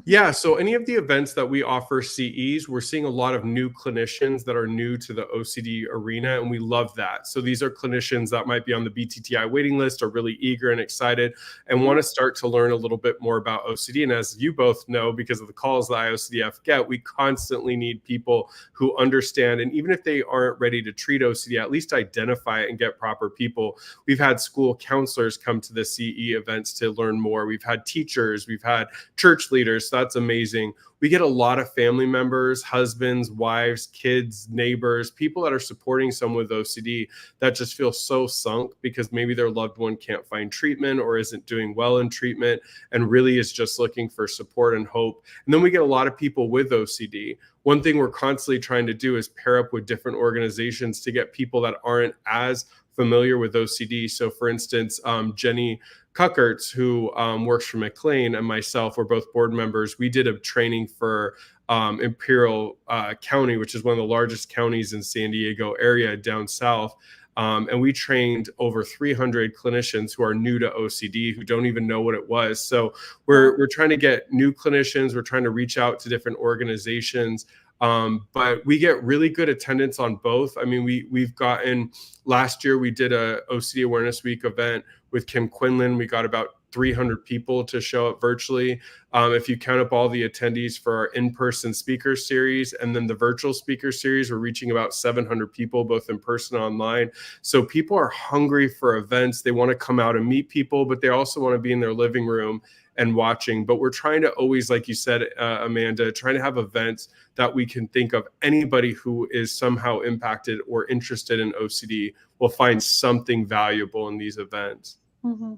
Yeah, so any of the events that we offer CEs, we're seeing a lot of new clinicians that are new to the OCD arena, and we love that. So these are clinicians that might be on the BTTI waiting list, are really eager and excited, and want to start to learn a little bit more about OCD. And as you both know, because of the calls the IOCDF get, we constantly need people who understand, and even if they aren't ready to treat OCD, at least identify it and get proper people. We've had school counselors come to the CE events to learn more. We've had teachers, we've had church leaders. So that's amazing. We get a lot of family members, husbands, wives, kids, neighbors, people that are supporting someone with OCD that just feel so sunk because maybe their loved one can't find treatment or isn't doing well in treatment and really is just looking for support and hope. And then we get a lot of people with OCD. One thing we're constantly trying to do is pair up with different organizations to get people that aren't as familiar with OCD. So for instance, Jenny Kuckerts, who works for McLean, and myself, we're both board members. We did a training for Imperial County, which is one of the largest counties in San Diego area down south. And we trained over 300 clinicians who are new to OCD, who don't even know what it was. So we're trying to get new clinicians. We're trying to reach out to different organizations. But we get really good attendance on both. I mean, we've gotten, last year we did a OCD Awareness Week event with Kim Quinlan. We got about 300 people to show up virtually. If you count up all the attendees for our in-person speaker series and then the virtual speaker series, we're reaching about 700 people, both in person and online. So people are hungry for events. They want to come out and meet people, but they also want to be in their living room and watching. But we're trying to always, like you said, Amanda, trying to have events that we can think of anybody who is somehow impacted or interested in OCD will find something valuable in these events. Mm-hmm.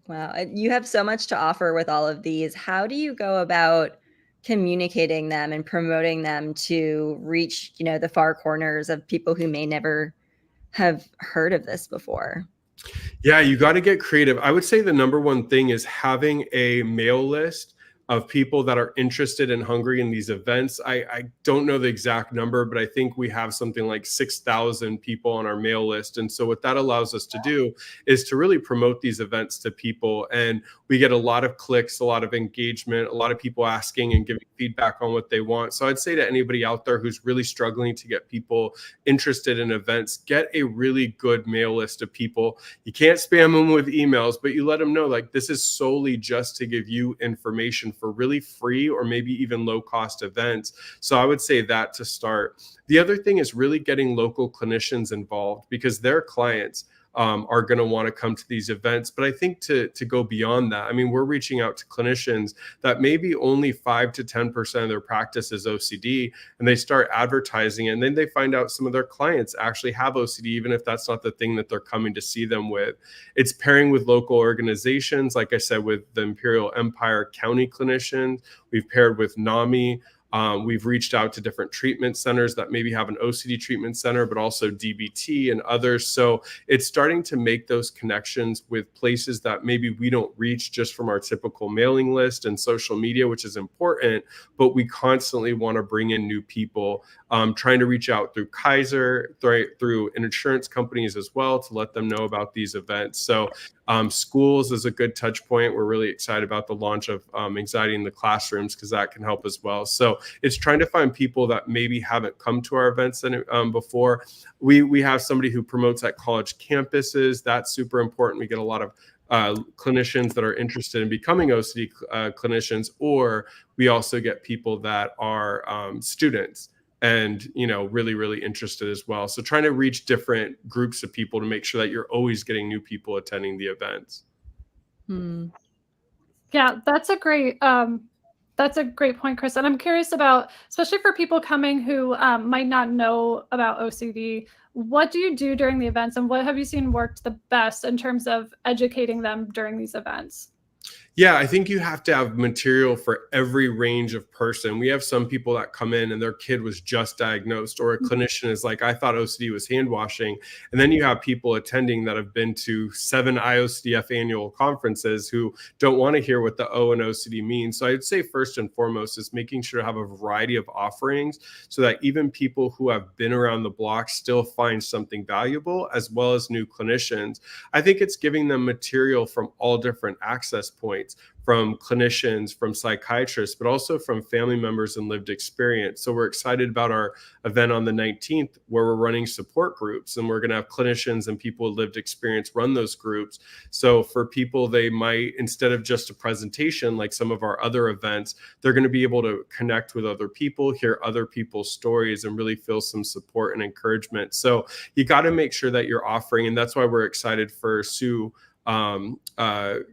Wow, you have so much to offer with all of these. How do you go about communicating them and promoting them to reach, the far corners of people who may never have heard of this before? Yeah, you got to get creative. I would say the number one thing is having a mail list of people that are interested and hungry in these events. I don't know the exact number, but I think we have something like 6,000 people on our mail list. And so what that allows us to do is to really promote these events to people. And we get a lot of clicks, a lot of engagement, a lot of people asking and giving feedback on what they want. So I'd say to anybody out there who's really struggling to get people interested in events, get a really good mail list of people. You can't spam them with emails, but you let them know, like, this is solely just to give you information for really free or maybe even low cost events. So I would say that to start. The other thing is really getting local clinicians involved because their clients are going to want to come to these events. But I think to go beyond that, I mean, we're reaching out to clinicians that maybe only 5 to 10% of their practice is OCD, and they start advertising, and then they find out some of their clients actually have OCD, even if that's not the thing that they're coming to see them with. It's pairing with local organizations, like I said, with the Imperial Empire County clinicians. We've paired with NAMI. We've reached out to different treatment centers that maybe have an OCD treatment center, but also DBT and others. So it's starting to make those connections with places that maybe we don't reach just from our typical mailing list and social media, which is important, but we constantly want to bring in new people, trying to reach out through Kaiser, through insurance companies as well to let them know about these events. So schools is a good touch point. We're really excited about the launch of anxiety in the classrooms because that can help as well. So it's trying to find people that maybe haven't come to our events before. We have somebody who promotes at college campuses. That's super important. We get a lot of clinicians that are interested in becoming OCD clinicians, or we also get people that are students and, really, really interested as well. So trying to reach different groups of people to make sure that you're always getting new people attending the events. Yeah, that's a great point, Chris. And I'm curious about, especially for people coming who might not know about OCD, what do you do during the events and what have you seen worked the best in terms of educating them during these events? Yeah, I think you have to have material for every range of person. We have some people that come in and their kid was just diagnosed, or a clinician is like, I thought OCD was hand washing. And then you have people attending that have been to 7 IOCDF annual conferences who don't want to hear what the O in OCD means. So I'd say first and foremost is making sure to have a variety of offerings so that even people who have been around the block still find something valuable, as well as new clinicians. I think it's giving them material from all different access points, from clinicians, from psychiatrists, but also from family members and lived experience. So we're excited about our event on the 19th, where we're running support groups, and we're going to have clinicians and people with lived experience run those groups. So for people, they might, instead of just a presentation like some of our other events, they're going to be able to connect with other people, hear other people's stories, and really feel some support and encouragement. So you got to make sure that you're offering, and that's why we're excited for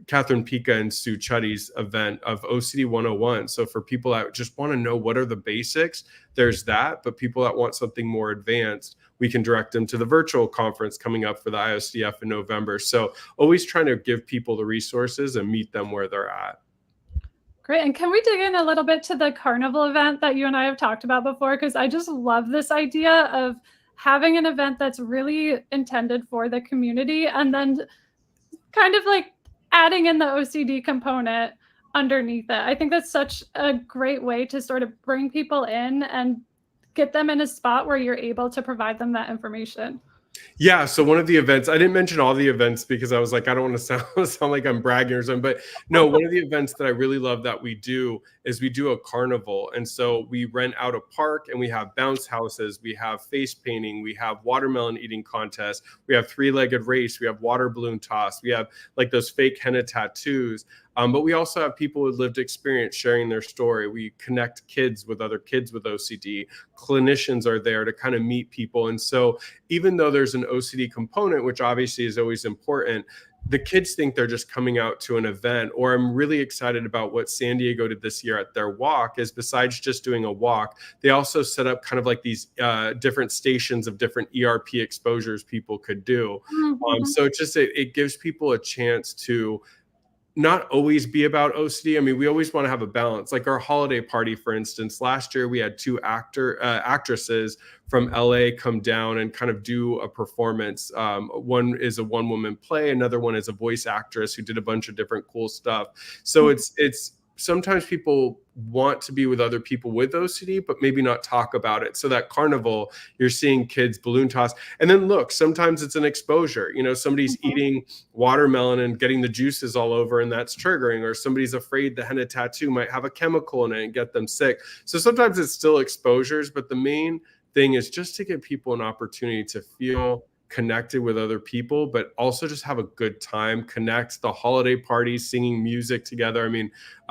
Catherine Pica and Sue Chuddy's event of OCD 101. So for people that just want to know what are the basics, there's that. But people that want something more advanced, we can direct them to the virtual conference coming up for the IOCDF in November. So always trying to give people the resources and meet them where they're at. Great. And can we dig in a little bit to the carnival event that you and I have talked about before? Because I just love this idea of having an event that's really intended for the community, and then kind of like adding in the OCD component underneath it. I think that's such a great way to sort of bring people in and get them in a spot where you're able to provide them that information. Yeah, so one of the events, I didn't mention all the events because I was like, I don't want to sound like I'm bragging or something, but no, one of the events that I really love that we do is we do a carnival. And so we rent out a park and we have bounce houses, we have face painting, we have watermelon eating contests, we have 3-legged race, we have water balloon toss, we have like those fake henna tattoos. But we also have people with lived experience sharing their story. We connect kids with other kids with OCD. Clinicians are there to kind of meet people. And so even though there's an OCD component, which obviously is always important, the kids think they're just coming out to an event. Or I'm really excited about what San Diego did this year at their walk, is besides just doing a walk, they also set up kind of like these different stations of different ERP exposures people could do. So it gives people a chance to not always be about OCD. I mean, we always want to have a balance. Like our holiday party, for instance, last year we had 2 actresses from LA come down and kind of do a performance. One is a one-woman play, another one is a voice actress who did a bunch of different cool stuff. So it's sometimes people want to be with other people with OCD, but maybe not talk about it. So that carnival, you're seeing kids balloon toss. And then look, sometimes it's an exposure. You know, somebody's eating watermelon and getting the juices all over, and that's triggering. Or somebody's afraid the henna tattoo might have a chemical in it and get them sick. So sometimes it's still exposures, but the main thing is just to give people an opportunity to feel connected with other people, but also just have a good time, connect. The holiday parties, singing music together. I mean,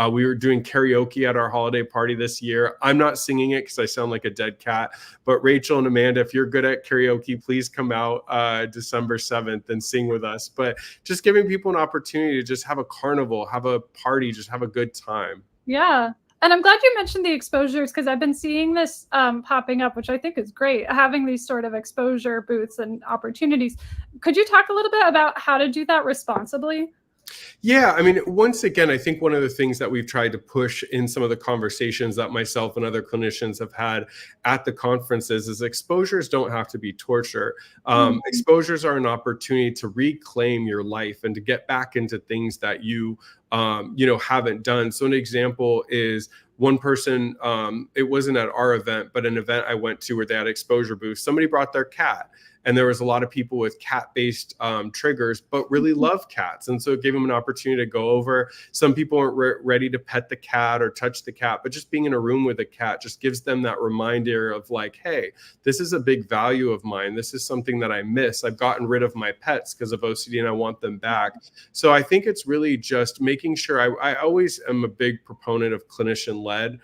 we were doing karaoke at our holiday party this year. I'm not singing it because I sound like a dead cat, but Rachel and Amanda, if you're good at karaoke, please come out December 7th and sing with us. But just giving people an opportunity to just have a carnival, have a party, just have a good time. Yeah. And I'm glad you mentioned the exposures, because I've been seeing this popping up, which I think is great, having these sort of exposure booths and opportunities. Could you talk a little bit about how to do that responsibly? Yeah, I mean, once again, I think one of the things that we've tried to push in some of the conversations that myself and other clinicians have had at the conferences is exposures don't have to be torture. Exposures are an opportunity to reclaim your life and to get back into things that you haven't done. So an example is one person, it wasn't at our event, but an event I went to where they had exposure booths. Somebody brought their cat. And there was a lot of people with cat-based triggers, but really love cats. And so it gave them an opportunity to go over. Some people aren't ready to pet the cat or touch the cat, but just being in a room with a cat just gives them that reminder of like, hey, this is a big value of mine. This is something that I miss. I've gotten rid of my pets because of OCD and I want them back. So I think it's really just making sure I always am a big proponent of clinician-led,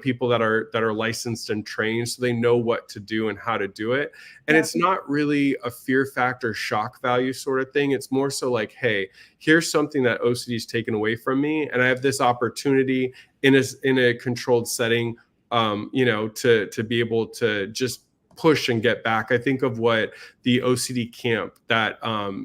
people that are licensed and trained so they know what to do and how to do it. And it's not really a fear factor, shock value sort of thing. It's more so like, hey, here's something that OCD is taken away from me. And I have this opportunity in a controlled setting, to be able to just push and get back. I think of what the OCD camp that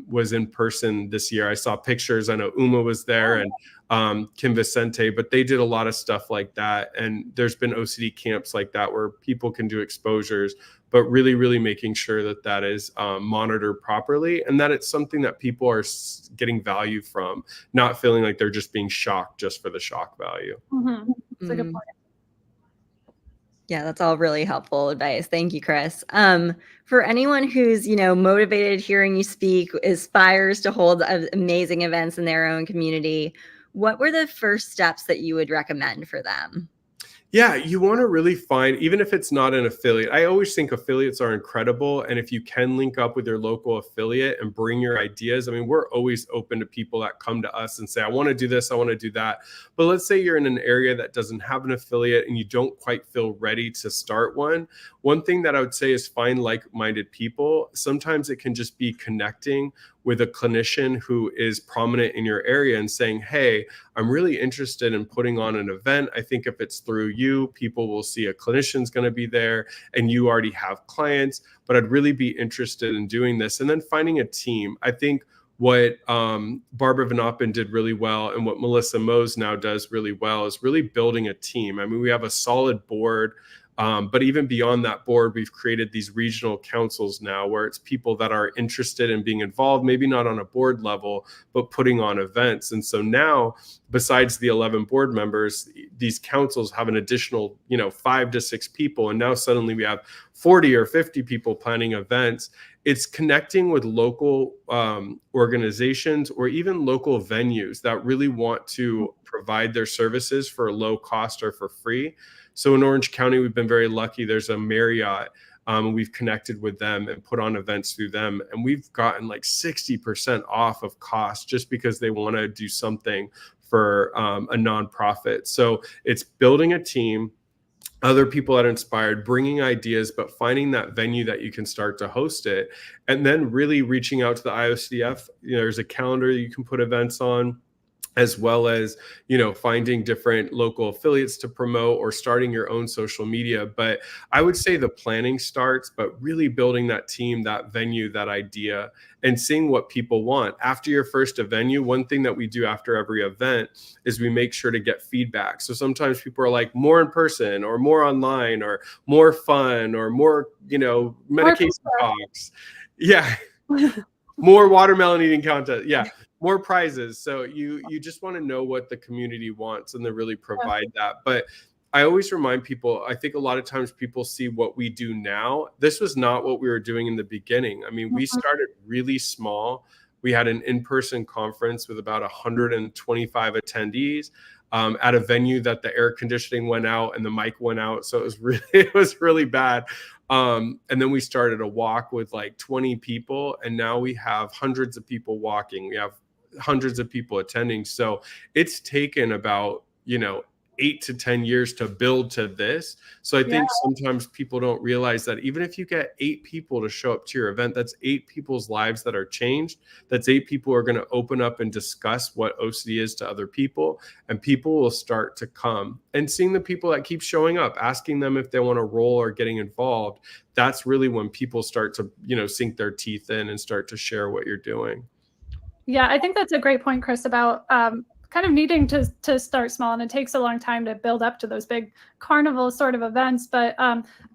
was in person this year. I saw pictures. I know Uma was there and Kim Vicente, but they did a lot of stuff like that. And there's been OCD camps like that where people can do exposures, but really, really making sure that that is monitored properly and that it's something that people are getting value from, not feeling like they're just being shocked just for the shock value. Mm-hmm. That's a good point. Yeah, that's all really helpful advice. Thank you, Chris. For anyone who's, motivated hearing you speak, aspires to hold amazing events in their own community, what were the first steps that you would recommend for them? Yeah, you want to really find, even if it's not an affiliate, I always think affiliates are incredible. And if you can link up with your local affiliate and bring your ideas, I mean, we're always open to people that come to us and say, I want to do this, I want to do that. But let's say you're in an area that doesn't have an affiliate and you don't quite feel ready to start one. One thing that I would say is find like-minded people. Sometimes it can just be connecting with a clinician who is prominent in your area and saying, hey, I'm really interested in putting on an event. I think if it's through you, people will see a clinician's going to be there and you already have clients, but I'd really be interested in doing this. And then finding a team. I think what Barbara Van Oppen did really well and what Melissa Mose now does really well is really building a team. I mean, we have a solid board. But even beyond that board, we've created these regional councils now where it's people that are interested in being involved, maybe not on a board level, but putting on events. And so now, besides the 11 board members, these councils have an additional, 5 to 6 people. And now suddenly we have 40 or 50 people planning events. It's connecting with local organizations or even local venues that really want to provide their services for a low cost or for free. So in Orange County, we've been very lucky. There's a Marriott. We've connected with them and put on events through them. And we've gotten like 60% off of cost just because they want to do something for a nonprofit. So it's building a team, other people that are inspired, bringing ideas, but finding that venue that you can start to host it. And then really reaching out to the IOCDF. There's a calendar you can put events on, as well as, finding different local affiliates to promote or starting your own social media. But I would say the planning starts, but really building that team, that venue, that idea, and seeing what people want. After your first venue, one thing that we do after every event is we make sure to get feedback. So sometimes people are like, more in person or more online or more fun or more, medication talks. Yeah. More watermelon eating contest. Yeah. More prizes. So you just want to know what the community wants and then really provide that. But I always remind people, I think a lot of times people see what we do now. This was not what we were doing in the beginning. I mean, we started really small. We had an in-person conference with about 125 attendees at a venue that the air conditioning went out and the mic went out. So it was really bad. And then we started a walk with like 20 people. And now we have hundreds of people walking. We have hundreds of people attending. So it's taken about, 8 to 10 years to build to this. So I think sometimes people don't realize that even if you get 8 people to show up to your event, that's 8 people's lives that are changed. That's 8 people who are going to open up and discuss what OCD is to other people, and people will start to come. And seeing the people that keep showing up, asking them if they want to roll or getting involved, that's really when people start to, sink their teeth in and start to share what you're doing. Yeah, I think that's a great point, Chris, about kind of needing to start small, and it takes a long time to build up to those big carnival sort of events. But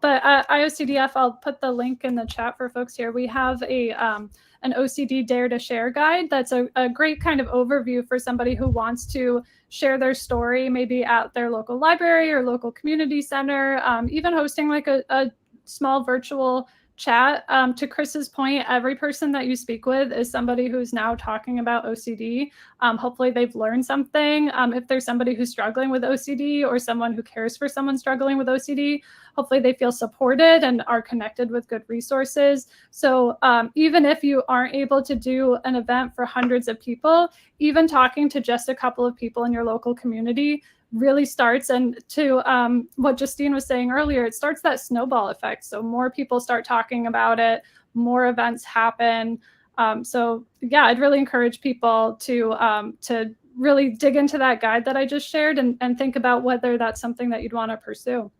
IOCDF, I'll put the link in the chat for folks here. We have an OCD Dare to Share guide. That's a great kind of overview for somebody who wants to share their story, maybe at their local library or local community center, even hosting like a small virtual chat. To Chris's point, every person that you speak with is somebody who's now talking about OCD. Hopefully they've learned something. If there's somebody who's struggling with OCD or someone who cares for someone struggling with OCD, hopefully they feel supported and are connected with good resources. So even if you aren't able to do an event for hundreds of people, even talking to just a couple of people in your local community really starts, and to what Justine was saying earlier, it starts that snowball effect. So more people start talking about it, more events happen. So yeah, I'd really encourage people to really dig into that guide that I just shared and think about whether that's something that you'd want to pursue.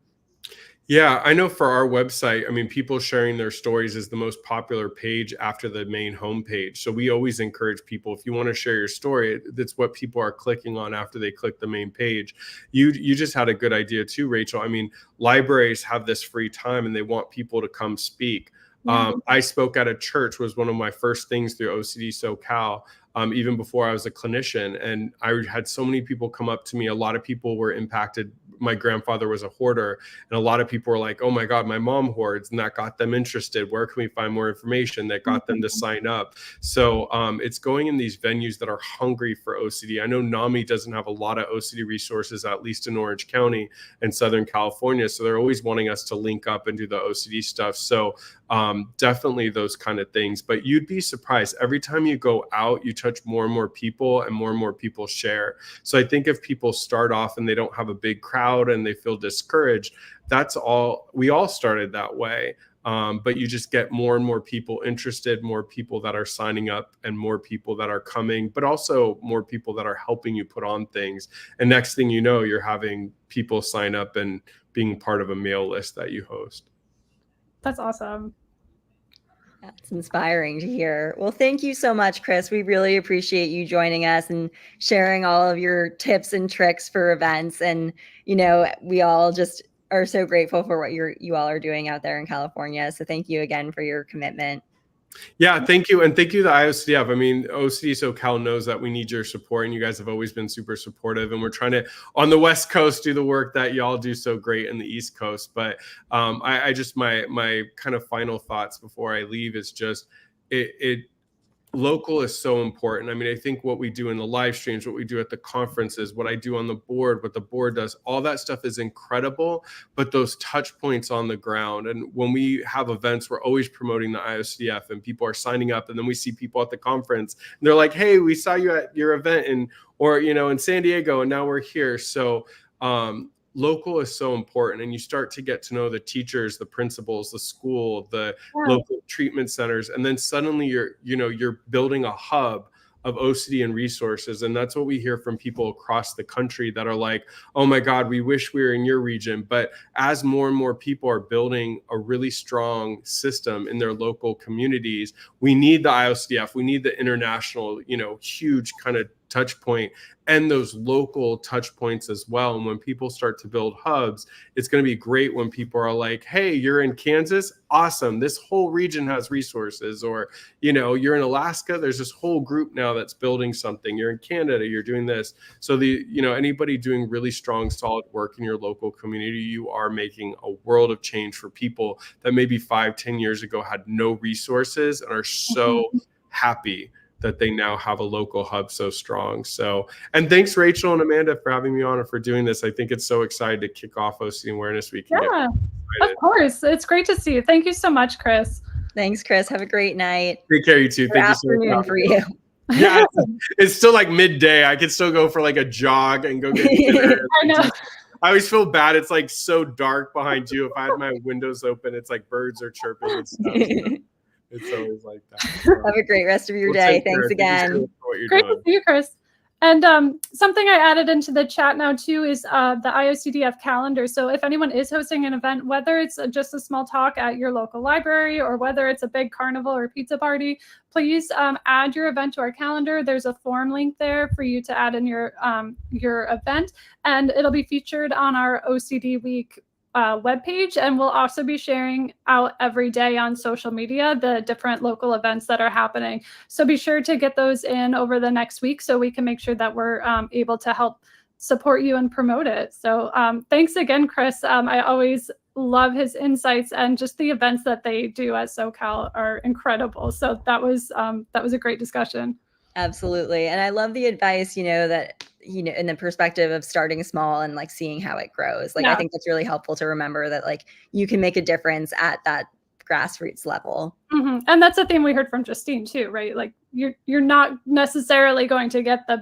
Yeah, I know for our website, I mean, people sharing their stories is the most popular page after the main homepage. So we always encourage people, if you want to share your story, that's what people are clicking on after they click the main page. You just had a good idea too, Rachel. I mean, libraries have this free time and they want people to come speak. Yeah. I spoke at a church, was one of my first things through OCD SoCal. Even before I was a clinician. And I had so many people come up to me. A lot of people were impacted. My grandfather was a hoarder, and a lot of people were like, oh my God, my mom hoards. And that got them interested. Where can we find more information? That got them to sign up. So it's going in these venues that are hungry for OCD. I know NAMI doesn't have a lot of OCD resources, at least in Orange County and Southern California. So they're always wanting us to link up and do the OCD stuff. So definitely those kind of things. But you'd be surprised. Every time you go out, you touch more and more people and more people share. So I think if people start off and they don't have a big crowd and they feel discouraged, that's all. We all started that way. But you just get more and more people interested, more people that are signing up and more people that are coming, but also more people that are helping you put on things. And next thing you know, you're having people sign up and being part of a mail list that you host. That's awesome. That's inspiring to hear. Well, thank you so much, Chris. We really appreciate you joining us and sharing all of your tips and tricks for events. And, we all just are so grateful for what you all are doing out there in California. So thank you again for your commitment. Yeah, thank you. And thank you to IOCDF. I mean, OCD SoCal knows that we need your support, and you guys have always been super supportive. And we're trying to, on the West Coast, do the work that y'all do so great in the East Coast. But I just, my kind of final thoughts before I leave is just, local is so important. I mean, I think what we do in the live streams, what we do at the conferences, what I do on the board, what the board does, all that stuff is incredible, but those touch points on the ground. And when we have events, we're always promoting the IOCDF and people are signing up. And then we see people at the conference and they're like, hey, we saw you at your event in San Diego, and now we're here. So, local is so important, and you start to get to know the teachers, the principals, the school, the local treatment centers, and then suddenly you're building a hub of OCD and resources. And that's what we hear from people across the country that are like, oh my God, we wish we were in your region. But as more and more people are building a really strong system in their local communities, we need the IOCDF, we need the international, huge kind of touch point and those local touch points as well. And when people start to build hubs, it's going to be great when people are like, hey, you're in Kansas, awesome, this whole region has resources. Or you're in Alaska, there's this whole group now that's building something. You're in Canada, you're doing this. So anybody doing really strong, solid work in your local community, you are making a world of change for people that maybe 5-10 years ago had no resources and are so happy that they now have a local hub so strong. So, and thanks Rachel and Amanda for having me on and for doing this. I think it's so exciting to kick off OCD Awareness Week. Yeah, of course. It's great to see you. Thank you so much, Chris. Thanks, Chris. Have a great night. Take care, you too. Thank you so much. Afternoon for you. Yeah, it's still like midday. I could still go for like a jog and go get dinner. I know. I always feel bad. It's like so dark behind you. If I had my windows open, it's like birds are chirping and stuff. So. It's always like that. So, have a great rest of your day. Thanks again. Great to see you, Chris. And something I added into the chat now too is the IOCDF calendar. So if anyone is hosting an event, whether it's just a small talk at your local library or whether it's a big carnival or pizza party, please add your event to our calendar. There's a form link there for you to add in your event, and it'll be featured on our OCD Week webpage, and we'll also be sharing out every day on social media the different local events that are happening. So be sure to get those in over the next week so we can make sure that we're able to help support you and promote it. So thanks again, Chris. I always love his insights, and just the events that they do at SoCal are incredible. So that was a great discussion. Absolutely. And I love the advice, that, in the perspective of starting small and like seeing how it grows. Like, I think that's really helpful to remember that like you can make a difference at that grassroots level. Mm-hmm. And that's a theme we heard from Justine too, right? Like you're not necessarily going to get the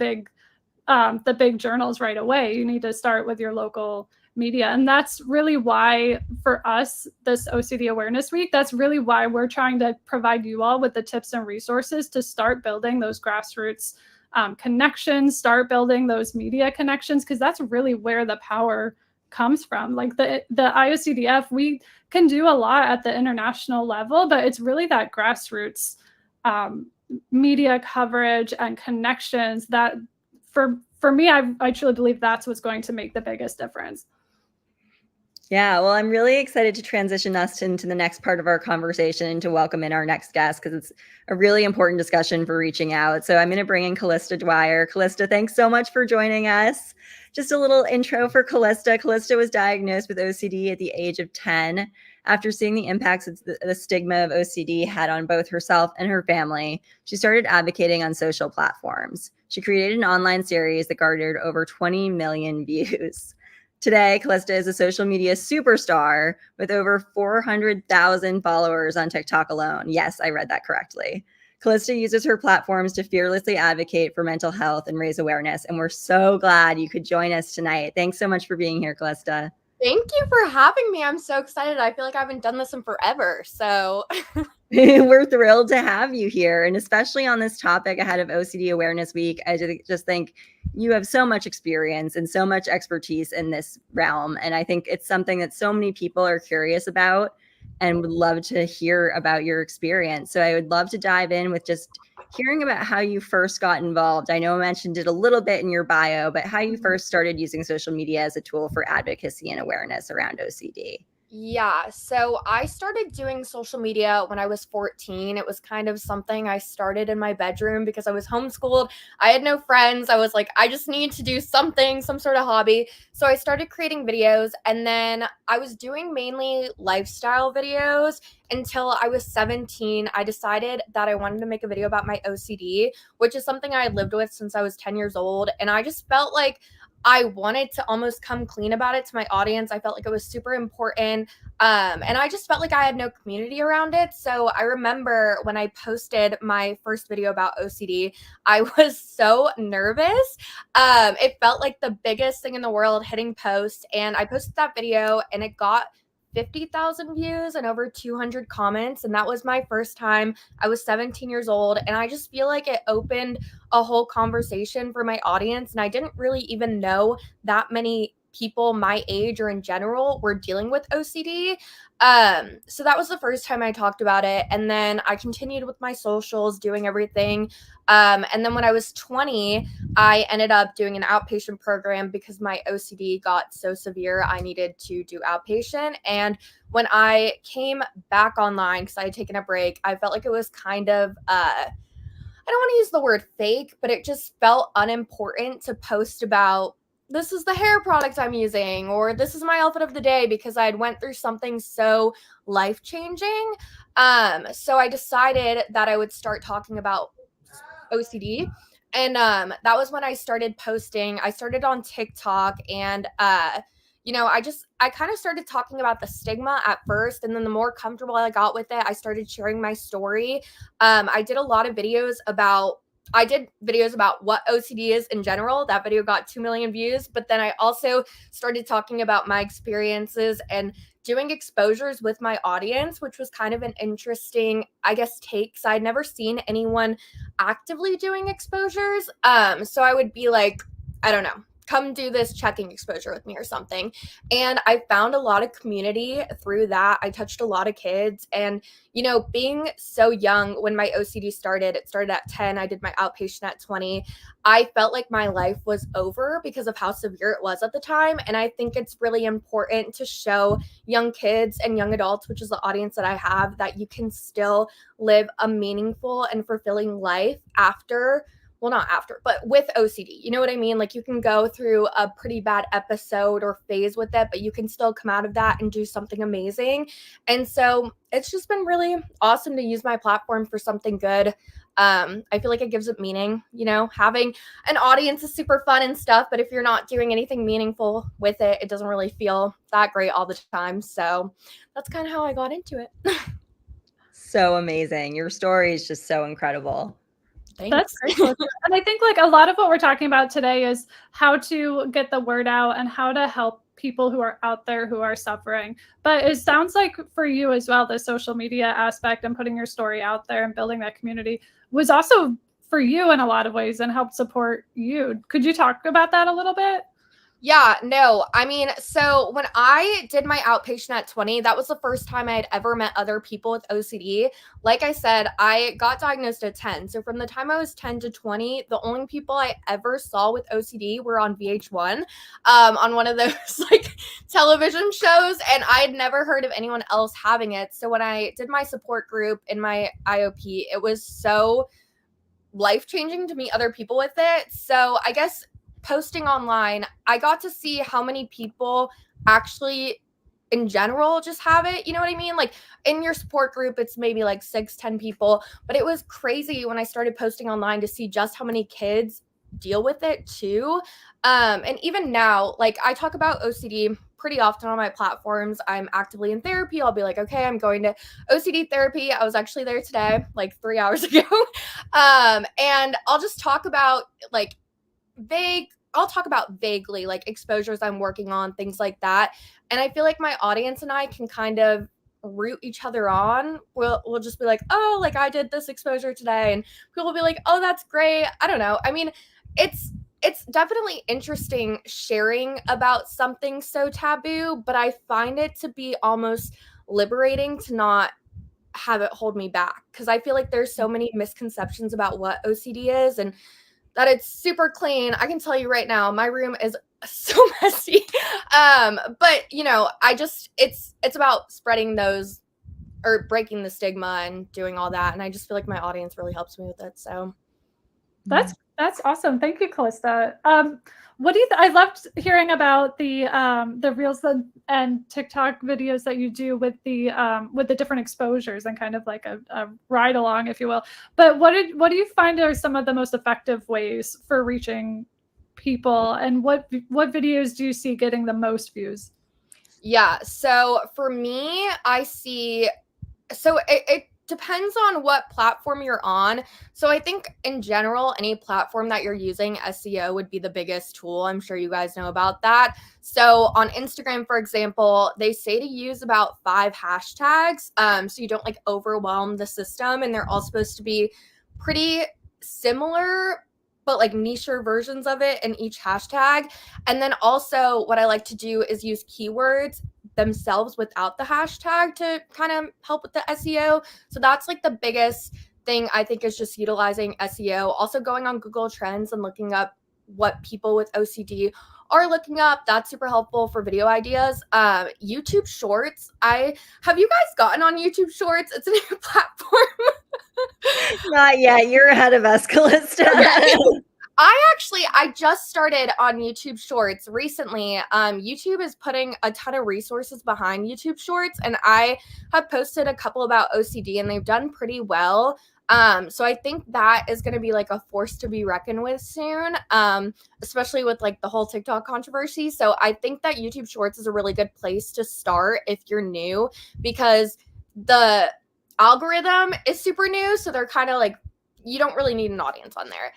big journals right away. You need to start with your local media. And that's really why for us, this OCD Awareness Week, that's really why we're trying to provide you all with the tips and resources to start building those grassroots connections, start building those media connections, because that's really where the power comes from. Like the IOCDF, we can do a lot at the international level, but it's really that grassroots media coverage and connections that for me, I truly believe that's what's going to make the biggest difference. Yeah, well, I'm really excited to transition us into the next part of our conversation and to welcome in our next guest, because it's a really important discussion for reaching out. So I'm going to bring in Callista Dwyer. Callista, thanks so much for joining us. Just a little intro for Callista. Callista was diagnosed with OCD at the age of 10. After seeing the impacts the stigma of OCD had on both herself and her family, she started advocating on social platforms. She created an online series that garnered over 20 million views. Today, Callista is a social media superstar with over 400,000 followers on TikTok alone. Yes, I read that correctly. Callista uses her platforms to fearlessly advocate for mental health and raise awareness. And we're so glad you could join us tonight. Thanks so much for being here, Callista. Thank you for having me. I'm so excited. I feel like I haven't done this in forever. So we're thrilled to have you here. And especially on this topic ahead of OCD Awareness Week, I just think you have so much experience and so much expertise in this realm. And I think it's something that so many people are curious about and would love to hear about your experience. So I would love to dive in with just hearing about how you first got involved. I know I mentioned it a little bit in your bio, but how you first started using social media as a tool for advocacy and awareness around OCD. Yeah, so I started doing social media when I was 14. It was kind of something I started in my bedroom because I was homeschooled. I had no friends. I was like, I just need to do something, some sort of hobby. So I started creating videos, and then I was doing mainly lifestyle videos until I was 17. I decided that I wanted to make a video about my OCD, which is something I had lived with since I was 10 years old. And I just felt like I wanted to almost come clean about it to my audience. I felt like it was super important. And I just felt like I had no community around it. So I remember when I posted my first video about OCD, I was so nervous. It felt like the biggest thing in the world, hitting post. And I posted that video and it got 50,000 views and over 200 comments. And that was my first time. I was 17 years old. And I just feel like it opened a whole conversation for my audience. And I didn't really even know that many people my age or in general were dealing with OCD. So that was the first time I talked about it. And then I continued with my socials, doing everything. And then when I was 20, I ended up doing an outpatient program because my OCD got so severe, I needed to do outpatient. And when I came back online, because I had taken a break, I felt like it was kind of, I don't want to use the word fake, but it just felt unimportant to post about, this is the hair product I'm using, or this is my outfit of the day, because I had went through something so life-changing. So I decided that I would start talking about OCD. And that was when I started posting. I started on TikTok, and I kind of started talking about the stigma at first, and then the more comfortable I got with it, I started sharing my story. I did videos about what OCD is in general. That video got 2 million views, but then I also started talking about my experiences and doing exposures with my audience, which was kind of an interesting, I guess, take, because I'd never seen anyone actively doing exposures. So I would be like, I don't know, come do this checking exposure with me or something. And I found a lot of community through that. I touched a lot of kids. And, being so young when my OCD started, it started at 10. I did my outpatient at 20. I felt like my life was over because of how severe it was at the time. And I think it's really important to show young kids and young adults, which is the audience that I have, that you can still live a meaningful and fulfilling life but with OCD. You know what I mean? Like, you can go through a pretty bad episode or phase with it, but you can still come out of that and do something amazing. And so it's just been really awesome to use my platform for something good. I feel like it gives it meaning. Having an audience is super fun and stuff, but if you're not doing anything meaningful with it, it doesn't really feel that great all the time. So that's kind of how I got into it. So amazing. Your story is just so incredible. Thanks. That's great. And I think a lot of what we're talking about today is how to get the word out and how to help people who are out there who are suffering. But it sounds like for you as well, the social media aspect and putting your story out there and building that community was also for you in a lot of ways and helped support you. Could you talk about that a little bit? Yeah, no, I mean, so when I did my outpatient at 20, that was the first time I had ever met other people with OCD. Like I said, I got diagnosed at 10. So from the time I was 10 to 20, the only people I ever saw with OCD were on VH1, on one of those like television shows. And I had never heard of anyone else having it. So when I did my support group in my IOP, it was so life-changing to meet other people with it. So I guess posting online, I got to see how many people actually in general just have it. You know what I mean? Like in your support group, it's maybe like 6-10 people, but it was crazy when I started posting online to see just how many kids deal with it too. And even now, like I talk about OCD pretty often on my platforms. I'm actively in therapy. I'll be like, okay, I'm going to OCD therapy. I was actually there today, like 3 hours ago. And I'll just talk about like I'll talk about vaguely like exposures I'm working on, things like that. And I feel like my audience and I can kind of root each other on. We'll just be like, oh, like I did this exposure today, and people will be like, oh, that's great. I don't know. I mean, it's definitely interesting sharing about something so taboo, but I find it to be almost liberating to not have it hold me back, because I feel like there's so many misconceptions about what OCD is and that it's super clean. I can tell you right now, my room is so messy. But you know, it's about spreading those or breaking the stigma and doing all that. And I just feel like my audience really helps me with it. So That's awesome. Thank you, Callista. What do you? I loved hearing about the reels and TikTok videos that you do with the different exposures and kind of like a ride along, if you will. But what do you find are some of the most effective ways for reaching people, and what videos do you see getting the most views? yeah, so for me, I see. So it depends on what platform you're on. So I think in general, any platform that you're using, SEO would be the biggest tool. I'm sure you guys know about that. So on Instagram, for example, they say to use about 5 hashtags, so you don't like overwhelm the system. And they're all supposed to be pretty similar, but like nicher versions of it in each hashtag. And then also what I like to do is use keywords themselves without the hashtag to kind of help with the SEO. So that's like the biggest thing I think is just utilizing SEO. Also going on Google Trends and looking up what people with OCD are looking up. That's super helpful for video ideas. YouTube Shorts. Have you guys gotten on YouTube Shorts? It's a new platform. Not yet. You're ahead of us, Callista. I just started on YouTube Shorts recently. YouTube is putting a ton of resources behind YouTube Shorts, and I have posted a couple about OCD, and they've done pretty well. So I think that is going to be like a force to be reckoned with soon, especially with like the whole TikTok controversy. So I think that YouTube Shorts is a really good place to start if you're new, because the algorithm is super new. So they're kind of like, you don't really need an audience on there.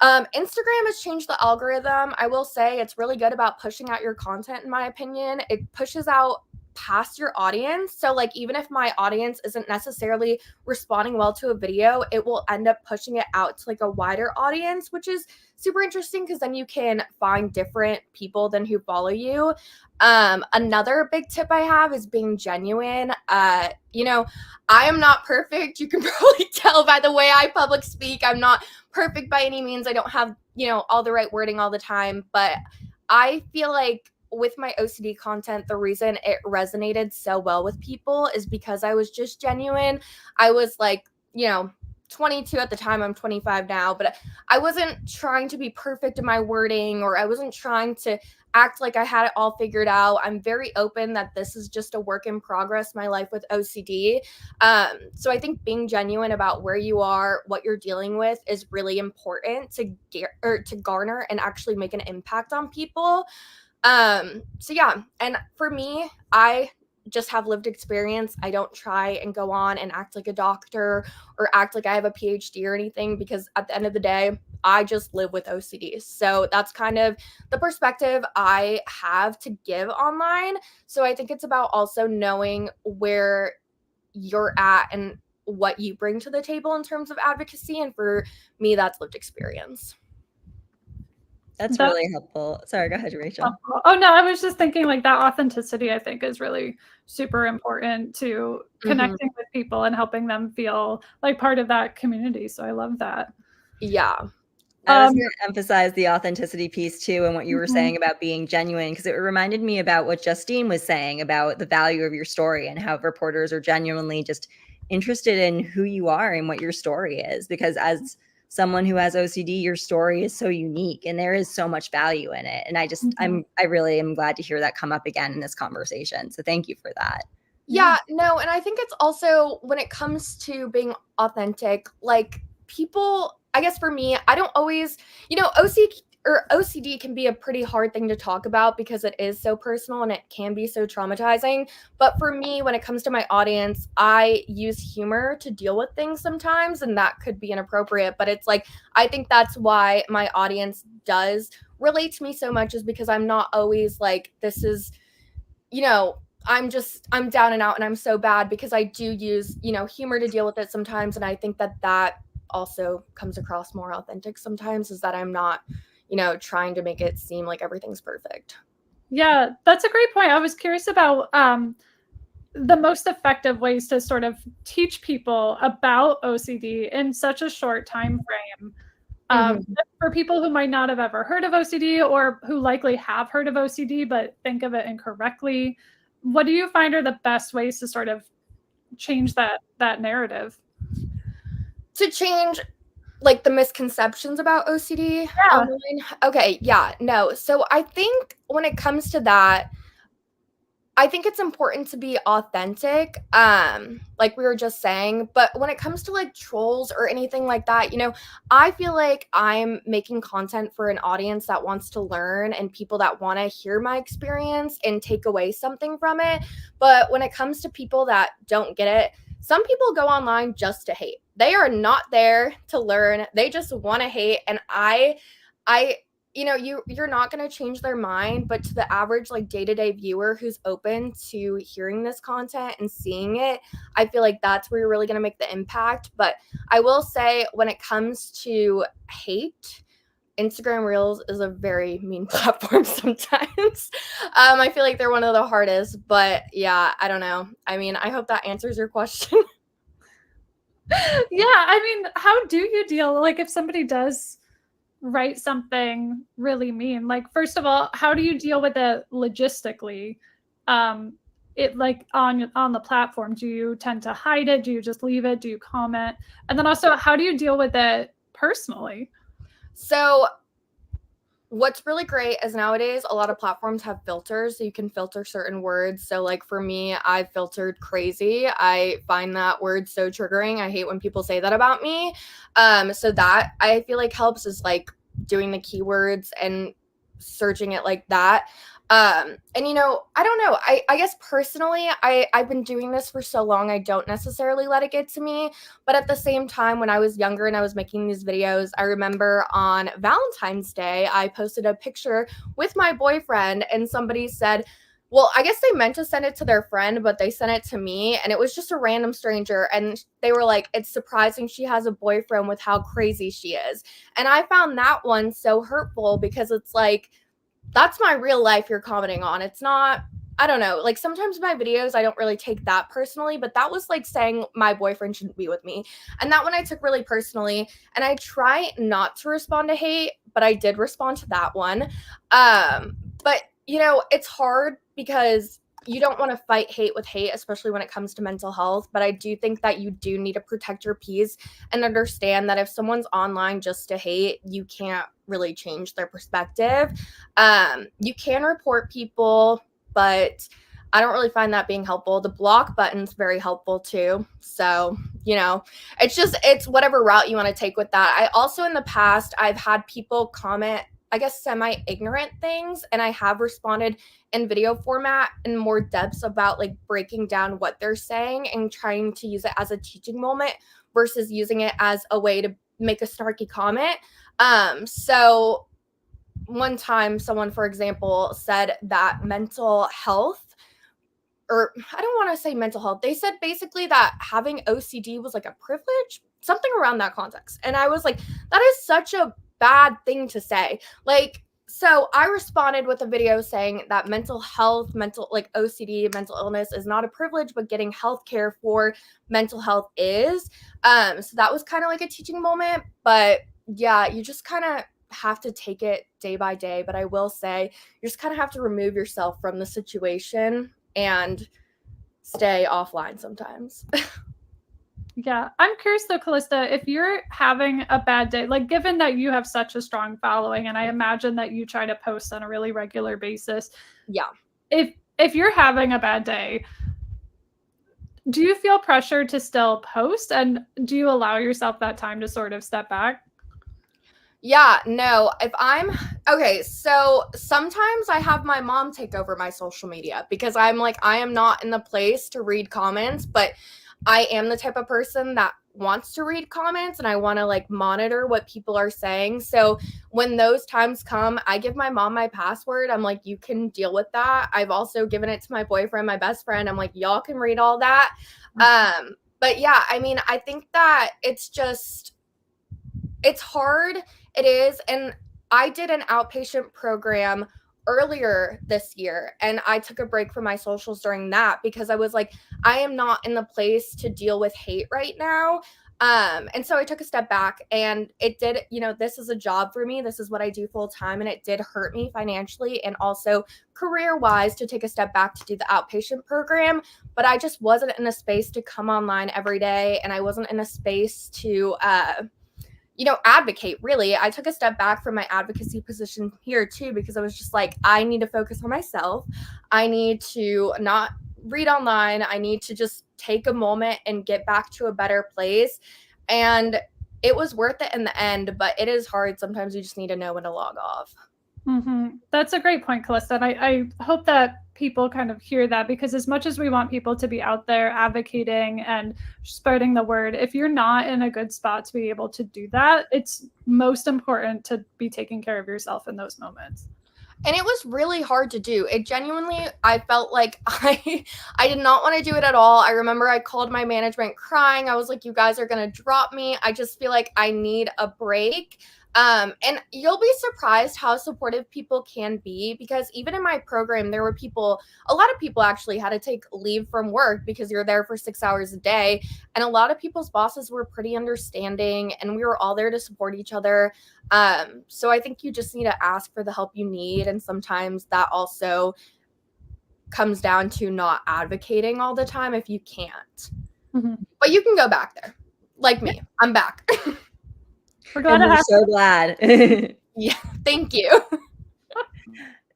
Instagram has changed the algorithm. I will say it's really good about pushing out your content, in my opinion. It pushes out past your audience. So like even if my audience isn't necessarily responding well to a video, it will end up pushing it out to like a wider audience, which is super interesting because then you can find different people than who follow you. Another big tip I have is being genuine. You know, I am not perfect. You can probably tell by the way I public speak. I'm not perfect by any means. I don't have, you know, all the right wording all the time, but I feel like with my OCD content, the reason it resonated so well with people is because I was just genuine. I was like, you know, 22 at the time. I'm 25 now, but I wasn't trying to be perfect in my wording, or I wasn't trying to act like I had it all figured out. I'm very open that this is just a work in progress, my life with OCD. So I think being genuine about where you are, what you're dealing with is really important to garner and actually make an impact on people. So yeah, and for me, I just have lived experience. I don't try and go on and act like a doctor or act like I have a PhD or anything, because at the end of the day, I just live with OCD. So that's kind of the perspective I have to give online. So I think it's about also knowing where you're at and what you bring to the table in terms of advocacy. And for me, that's lived experience. That's That- really helpful. Sorry, go ahead, Rachel. Oh no, I was just thinking like that authenticity, I think, is really super important to connecting with people and helping them feel like part of that community. So I love that. Yeah. I was going to emphasize the authenticity piece too, and what you were Mhm. saying about being genuine, because it reminded me about what Justine was saying about the value of your story and how reporters are genuinely just interested in who you are and what your story is. Because as someone who has OCD, your story is so unique and there is so much value in it. And I really am glad to hear that come up again in this conversation. So thank you for that. Yeah, no, and I think it's also when it comes to being authentic, like people, I guess for me, I don't always, OCD can be a pretty hard thing to talk about because it is so personal and it can be so traumatizing. But for me, when it comes to my audience, I use humor to deal with things sometimes, and that could be inappropriate. But it's like, I think that's why my audience does relate to me so much, is because I'm not always like, this is, I'm down and out and I'm so bad, because I do use, humor to deal with it sometimes. And I think that also comes across more authentic sometimes, is that I'm not, trying to make it seem like everything's perfect. Yeah, that's a great point. I was curious about the most effective ways to sort of teach people about OCD in such a short time frame. For people who might not have ever heard of OCD, or who likely have heard of OCD but think of it incorrectly, what do you find are the best ways to sort of change that narrative? To change like the misconceptions about OCD online? Okay, yeah, no. So I think when it comes to that, I think it's important to be authentic, like we were just saying. But when it comes to like trolls or anything like that, I feel like I'm making content for an audience that wants to learn and people that want to hear my experience and take away something from it. But when it comes to people that don't get it, some people go online just to hate. They are not there to learn. They just want to hate. And you're not going to change their mind, but to the average like day-to-day viewer who's open to hearing this content and seeing it, I feel like that's where you're really going to make the impact. But I will say, when it comes to hate, Instagram Reels is a very mean platform sometimes. I feel like they're one of the hardest, but yeah, I don't know. I mean, I hope that answers your question. Yeah, I mean, how do you deal, like, if somebody does write something really mean? Like, first of all, how do you deal with it logistically? It like on the platform, do you tend to hide it? Do you just leave it? Do you comment? And then also, how do you deal with it personally? So what's really great is nowadays a lot of platforms have filters, so you can filter certain words. So like for me, I filtered crazy. I find that word so triggering. I hate when people say that about me. So that I feel like helps, is like doing the keywords and searching it like that. And I don't know. I guess personally, I've been doing this for so long, I don't necessarily let it get to me. But at the same time, when I was younger and I was making these videos, I remember on Valentine's Day, I posted a picture with my boyfriend, and somebody said, well, I guess they meant to send it to their friend, but they sent it to me, and it was just a random stranger. And they were like, it's surprising she has a boyfriend with how crazy she is. And I found that one so hurtful, because it's like, that's my real life you're commenting on. It's not, I don't know. Like sometimes my videos, I don't really take that personally, but that was like saying my boyfriend shouldn't be with me. And that one I took really personally. And I try not to respond to hate, but I did respond to that one. But it's hard because you don't want to fight hate with hate, especially when it comes to mental health. But I do think that you do need to protect your peace and understand that if someone's online just to hate, you can't really change their perspective. You can report people, but I don't really find that being helpful. The block button's very helpful too. So, it's whatever route you want to take with that. I also, in the past, I've had people comment, I guess, semi-ignorant things, and I have responded in video format in more depths about like breaking down what they're saying and trying to use it as a teaching moment versus using it as a way to make a snarky comment. So one time someone, for example, said that mental health, or I don't want to say mental health, they said basically that having OCD was like a privilege, something around that context. And I was like, that is such a bad thing to say. Like, so I responded with a video saying that mental health, like OCD, mental illness is not a privilege, but getting healthcare for mental health is. So that was kind of like a teaching moment, but yeah, you just kind of have to take it day by day. But I will say you just kind of have to remove yourself from the situation and stay offline sometimes. Yeah, I'm curious though, Callista, if you're having a bad day, like given that you have such a strong following, and I imagine that you try to post on a really regular basis. Yeah. If you're having a bad day, do you feel pressure to still post, and do you allow yourself that time to sort of step back? Yeah, no, okay, so sometimes I have my mom take over my social media because I'm like, I am not in the place to read comments, but I am the type of person that wants to read comments and I want to like monitor what people are saying. So when those times come, I give my mom my password. I'm like, you can deal with that. I've also given it to my boyfriend, my best friend. I'm like, y'all can read all that. But yeah, I mean, I think that it's hard. It is. And I did an outpatient program earlier this year and I took a break from my socials during that because I was like, I am not in the place to deal with hate right now. And so I took a step back and it did, this is a job for me. This is what I do full time. And it did hurt me financially and also career wise to take a step back to do the outpatient program. But I just wasn't in a space to come online every day. And I wasn't in a space to, advocate really. I took a step back from my advocacy position here too, because I was just like, I need to focus on myself. I need to not read online. I need to just take a moment and get back to a better place. And it was worth it in the end, but it is hard. Sometimes you just need to know when to log off. Mm-hmm. That's a great point, Callista. And I hope that people kind of hear that, because as much as we want people to be out there advocating and spreading the word, if you're not in a good spot to be able to do that, it's most important to be taking care of yourself in those moments. And it was really hard to do. It genuinely, I felt like I did not want to do it at all. I remember I called my management crying. I was like, you guys are going to drop me. I just feel like I need a break. And you'll be surprised how supportive people can be, because even in my program, there were a lot of people actually had to take leave from work because you're there for 6 hours a day. And a lot of people's bosses were pretty understanding and we were all there to support each other. So I think you just need to ask for the help you need. And sometimes that also comes down to not advocating all the time if you can't. Mm-hmm. But you can go back there. Like me, I'm back. We're so glad. Yeah, thank you.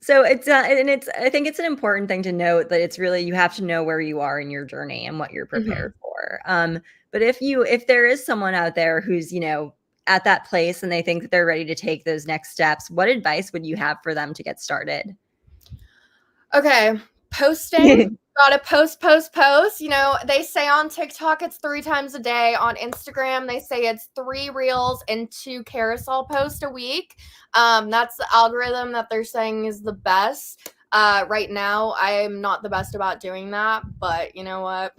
So I think it's an important thing to note that it's really, you have to know where you are in your journey and what you're prepared for. But if there is someone out there who's, at that place and they think that they're ready to take those next steps, what advice would you have for them to get started? Okay, posting. Gotta post. They say on TikTok it's 3 times a day. On Instagram, they say it's 3 reels and 2 carousel posts a week. That's the algorithm that they're saying is the best. Right now, I am not the best about doing that, but you know what?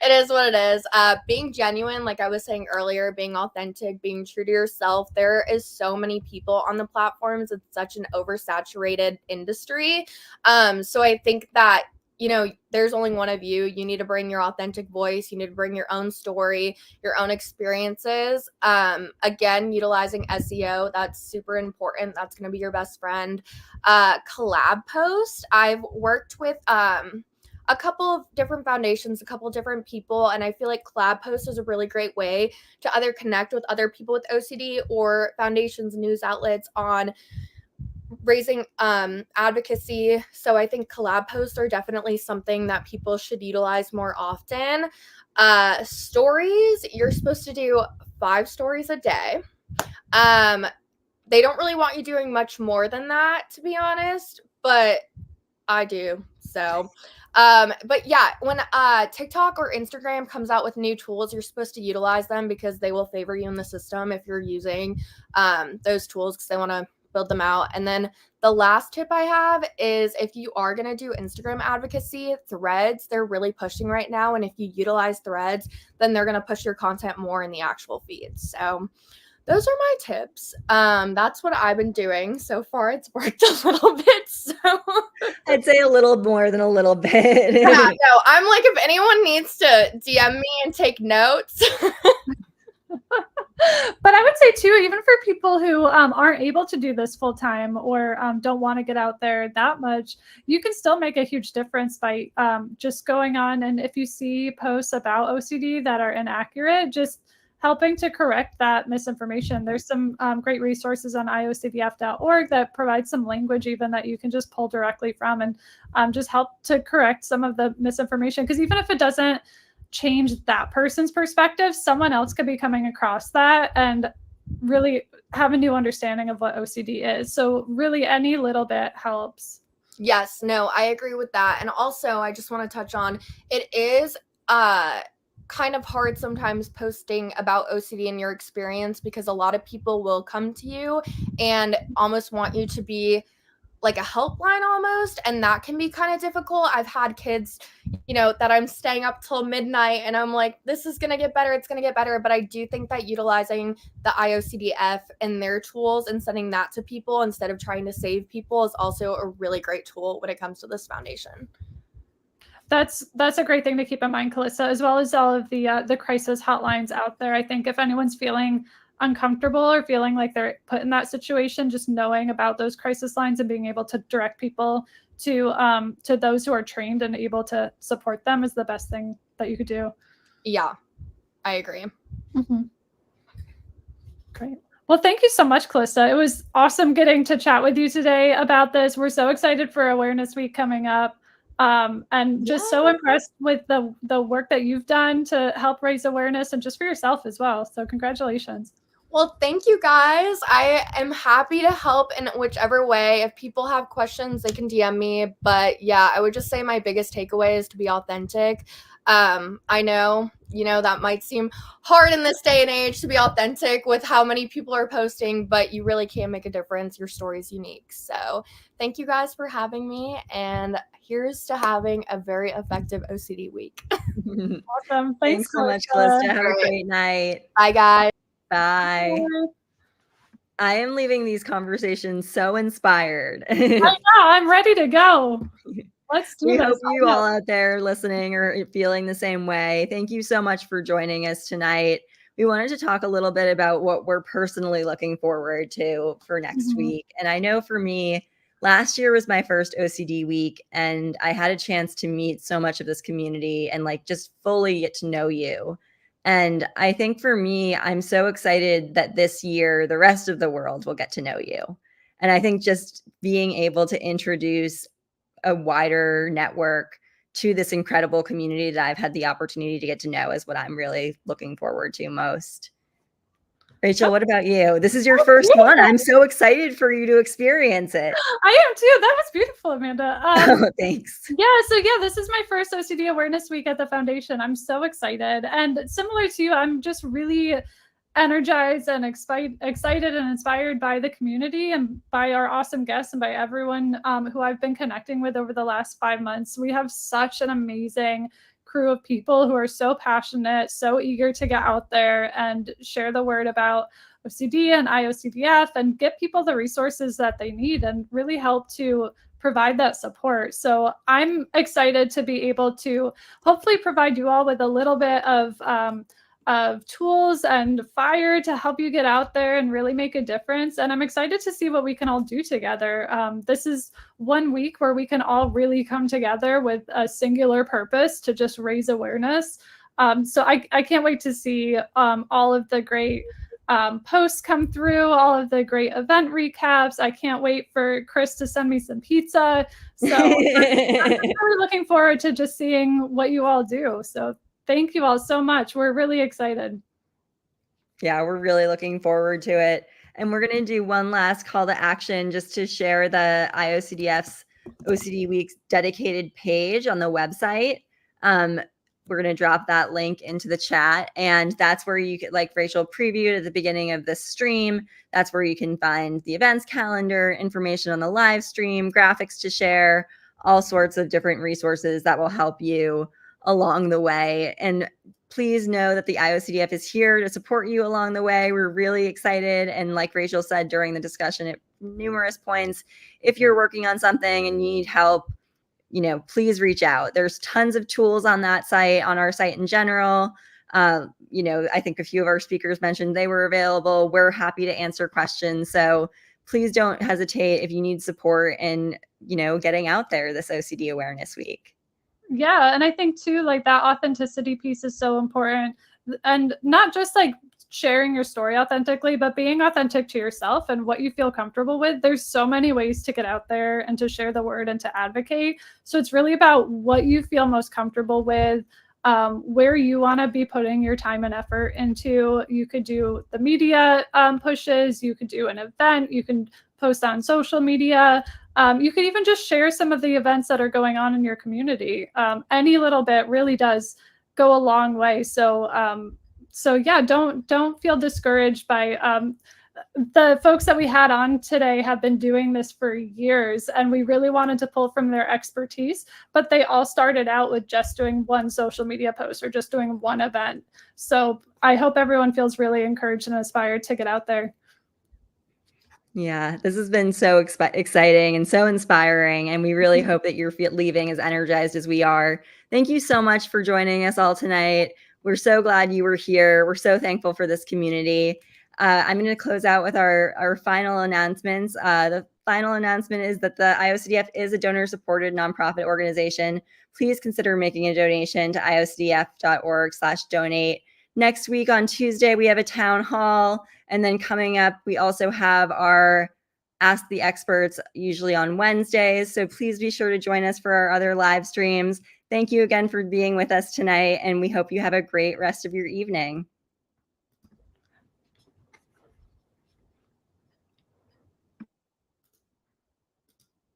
It is what it is. Being genuine, like I was saying earlier, being authentic, being true to yourself. There is so many people on the platforms. It's such an oversaturated industry. So I think that there's only one of you. You need to bring your authentic voice. You need to bring your own story, your own experiences. Again, utilizing SEO, that's super important. That's going to be your best friend. Collab post. I've worked with a couple of different foundations, a couple of different people, and I feel like collab post is a really great way to either connect with other people with OCD or foundations, news outlets on raising advocacy. So I think collab posts are definitely something that people should utilize more often. Stories, you're supposed to do 5 stories a day. They don't really want you doing much more than that, to be honest, but I do. So but yeah, when TikTok or Instagram comes out with new tools, you're supposed to utilize them because they will favor you in the system if you're using those tools, because they want to build them out. And then the last tip I have is, if you are going to do Instagram advocacy, threads, they're really pushing right now. And if you utilize threads, then they're going to push your content more in the actual feed. So Those are my tips. That's what I've been doing so far. It's worked a little bit. So I'd say a little more than a little bit. yeah, no, I'm like, if anyone needs to DM me and take notes. But I would say too, even for people who aren't able to do this full time or don't want to get out there that much, you can still make a huge difference by just going on. And if you see posts about OCD that are inaccurate, just helping to correct that misinformation. There's some great resources on IOCDF.org that provide some language even that you can just pull directly from and just help to correct some of the misinformation. Because even if it doesn't change that person's perspective, someone else could be coming across that and really have a new understanding of what OCD is. So really any little bit helps. Yes, no, I agree with that. And also I just want to touch on, it is kind of hard sometimes posting about OCD in your experience, because a lot of people will come to you and almost want you to be like a helpline almost, and that can be kind of difficult. I've had kids, that I'm staying up till midnight and I'm like, this is going to get better, it's going to get better. But I do think that utilizing the IOCDF and their tools and sending that to people instead of trying to save people is also a really great tool when it comes to this foundation. That's a great thing to keep in mind, Calissa, as well as all of the crisis hotlines out there. I think if anyone's feeling uncomfortable or feeling like they're put in that situation, just knowing about those crisis lines and being able to direct people to those who are trained and able to support them is the best thing that you could do. Yeah, I agree. Mm-hmm. Great. Well, thank you so much, Calissa. It was awesome getting to chat with you today about this. We're so excited for Awareness Week coming up. And just so impressed with the work that you've done to help raise awareness and just for yourself as well. So congratulations. Well, thank you guys. I am happy to help in whichever way. If people have questions, they can DM me. But yeah, I would just say my biggest takeaway is to be authentic. I know, that might seem hard in this day and age to be authentic with how many people are posting, but you really can make a difference. Your story is unique. So thank you guys for having me. And here's to having a very effective OCD week. Awesome. Thanks so much, Calista. Have a great night. Bye, guys. Bye. I am leaving these conversations so inspired. I know. I'm ready to go. Let's do this. We hope you all out there listening are feeling the same way. Thank you so much for joining us tonight. We wanted to talk a little bit about what we're personally looking forward to for next week. And I know for me, last year was my first OCD week, and I had a chance to meet so much of this community and just fully get to know you. And I think for me, I'm so excited that this year, the rest of the world will get to know you. And I think just being able to introduce a wider network to this incredible community that I've had the opportunity to get to know is what I'm really looking forward to most. Rachel, what about you? This is your first one. I'm so excited for you to experience it. I am too. That was beautiful, Amanda. Thanks. Yeah, this is my first OCD Awareness Week at the foundation. I'm so excited. And similar to you, I'm just really energized and excited and inspired by the community and by our awesome guests and by everyone who I've been connecting with over the last 5 months. We have such an amazing crew of people who are so passionate, so eager to get out there and share the word about OCD and IOCDF and get people the resources that they need and really help to provide that support. So I'm excited to be able to hopefully provide you all with a little bit of tools and fire to help you get out there and really make a difference. And I'm excited to see what we can all do together. This is 1 week where we can all really come together with a singular purpose to just raise awareness. So I can't wait to see all of the great posts come through, all of the great event recaps. I can't wait for Chris to send me some pizza. So I'm really looking forward to just seeing what you all do. So thank you all so much. We're really excited. Yeah, we're really looking forward to it. And we're going to do one last call to action just to share the IOCDF's OCD Week's dedicated page on the website. We're going to drop that link into the chat. And that's where you could, like Rachel previewed at the beginning of this stream, that's where you can find the events calendar, information on the live stream, graphics to share, all sorts of different resources that will help you along the way. And please know that the IOCDF is here to support you along the way. We're really excited. And like Rachel said during the discussion at numerous points, if you're working on something and you need help, please reach out. There's tons of tools on that site, on our site in general. I think a few of our speakers mentioned they were available. We're happy to answer questions. So please don't hesitate if you need support in, getting out there this OCD Awareness Week. Yeah. And I think too, like that authenticity piece is so important. And not just like sharing your story authentically, but being authentic to yourself and what you feel comfortable with. There's so many ways to get out there and to share the word and to advocate. So it's really about what you feel most comfortable with, where you want to be putting your time and effort into. You could do the media pushes, you could do an event, you can post on social media. You could even just share some of the events that are going on in your community. Any little bit really does go a long way. So yeah, don't feel discouraged by the folks that we had on today have been doing this for years, and we really wanted to pull from their expertise, but they all started out with just doing one social media post or just doing one event. So I hope everyone feels really encouraged and inspired to get out there. Yeah, this has been so exciting and so inspiring, and we really hope that you're leaving as energized as we are. Thank you so much for joining us all tonight. We're so glad you were here. We're so thankful for this community. I'm going to close out with our final announcements. The final announcement is that the IOCDF is a donor-supported nonprofit organization. Please consider making a donation to iocdf.org/donate. Next week on Tuesday, we have a town hall. And then coming up, we also have our Ask the Experts, usually on Wednesdays. So please be sure to join us for our other live streams. Thank you again for being with us tonight, and we hope you have a great rest of your evening.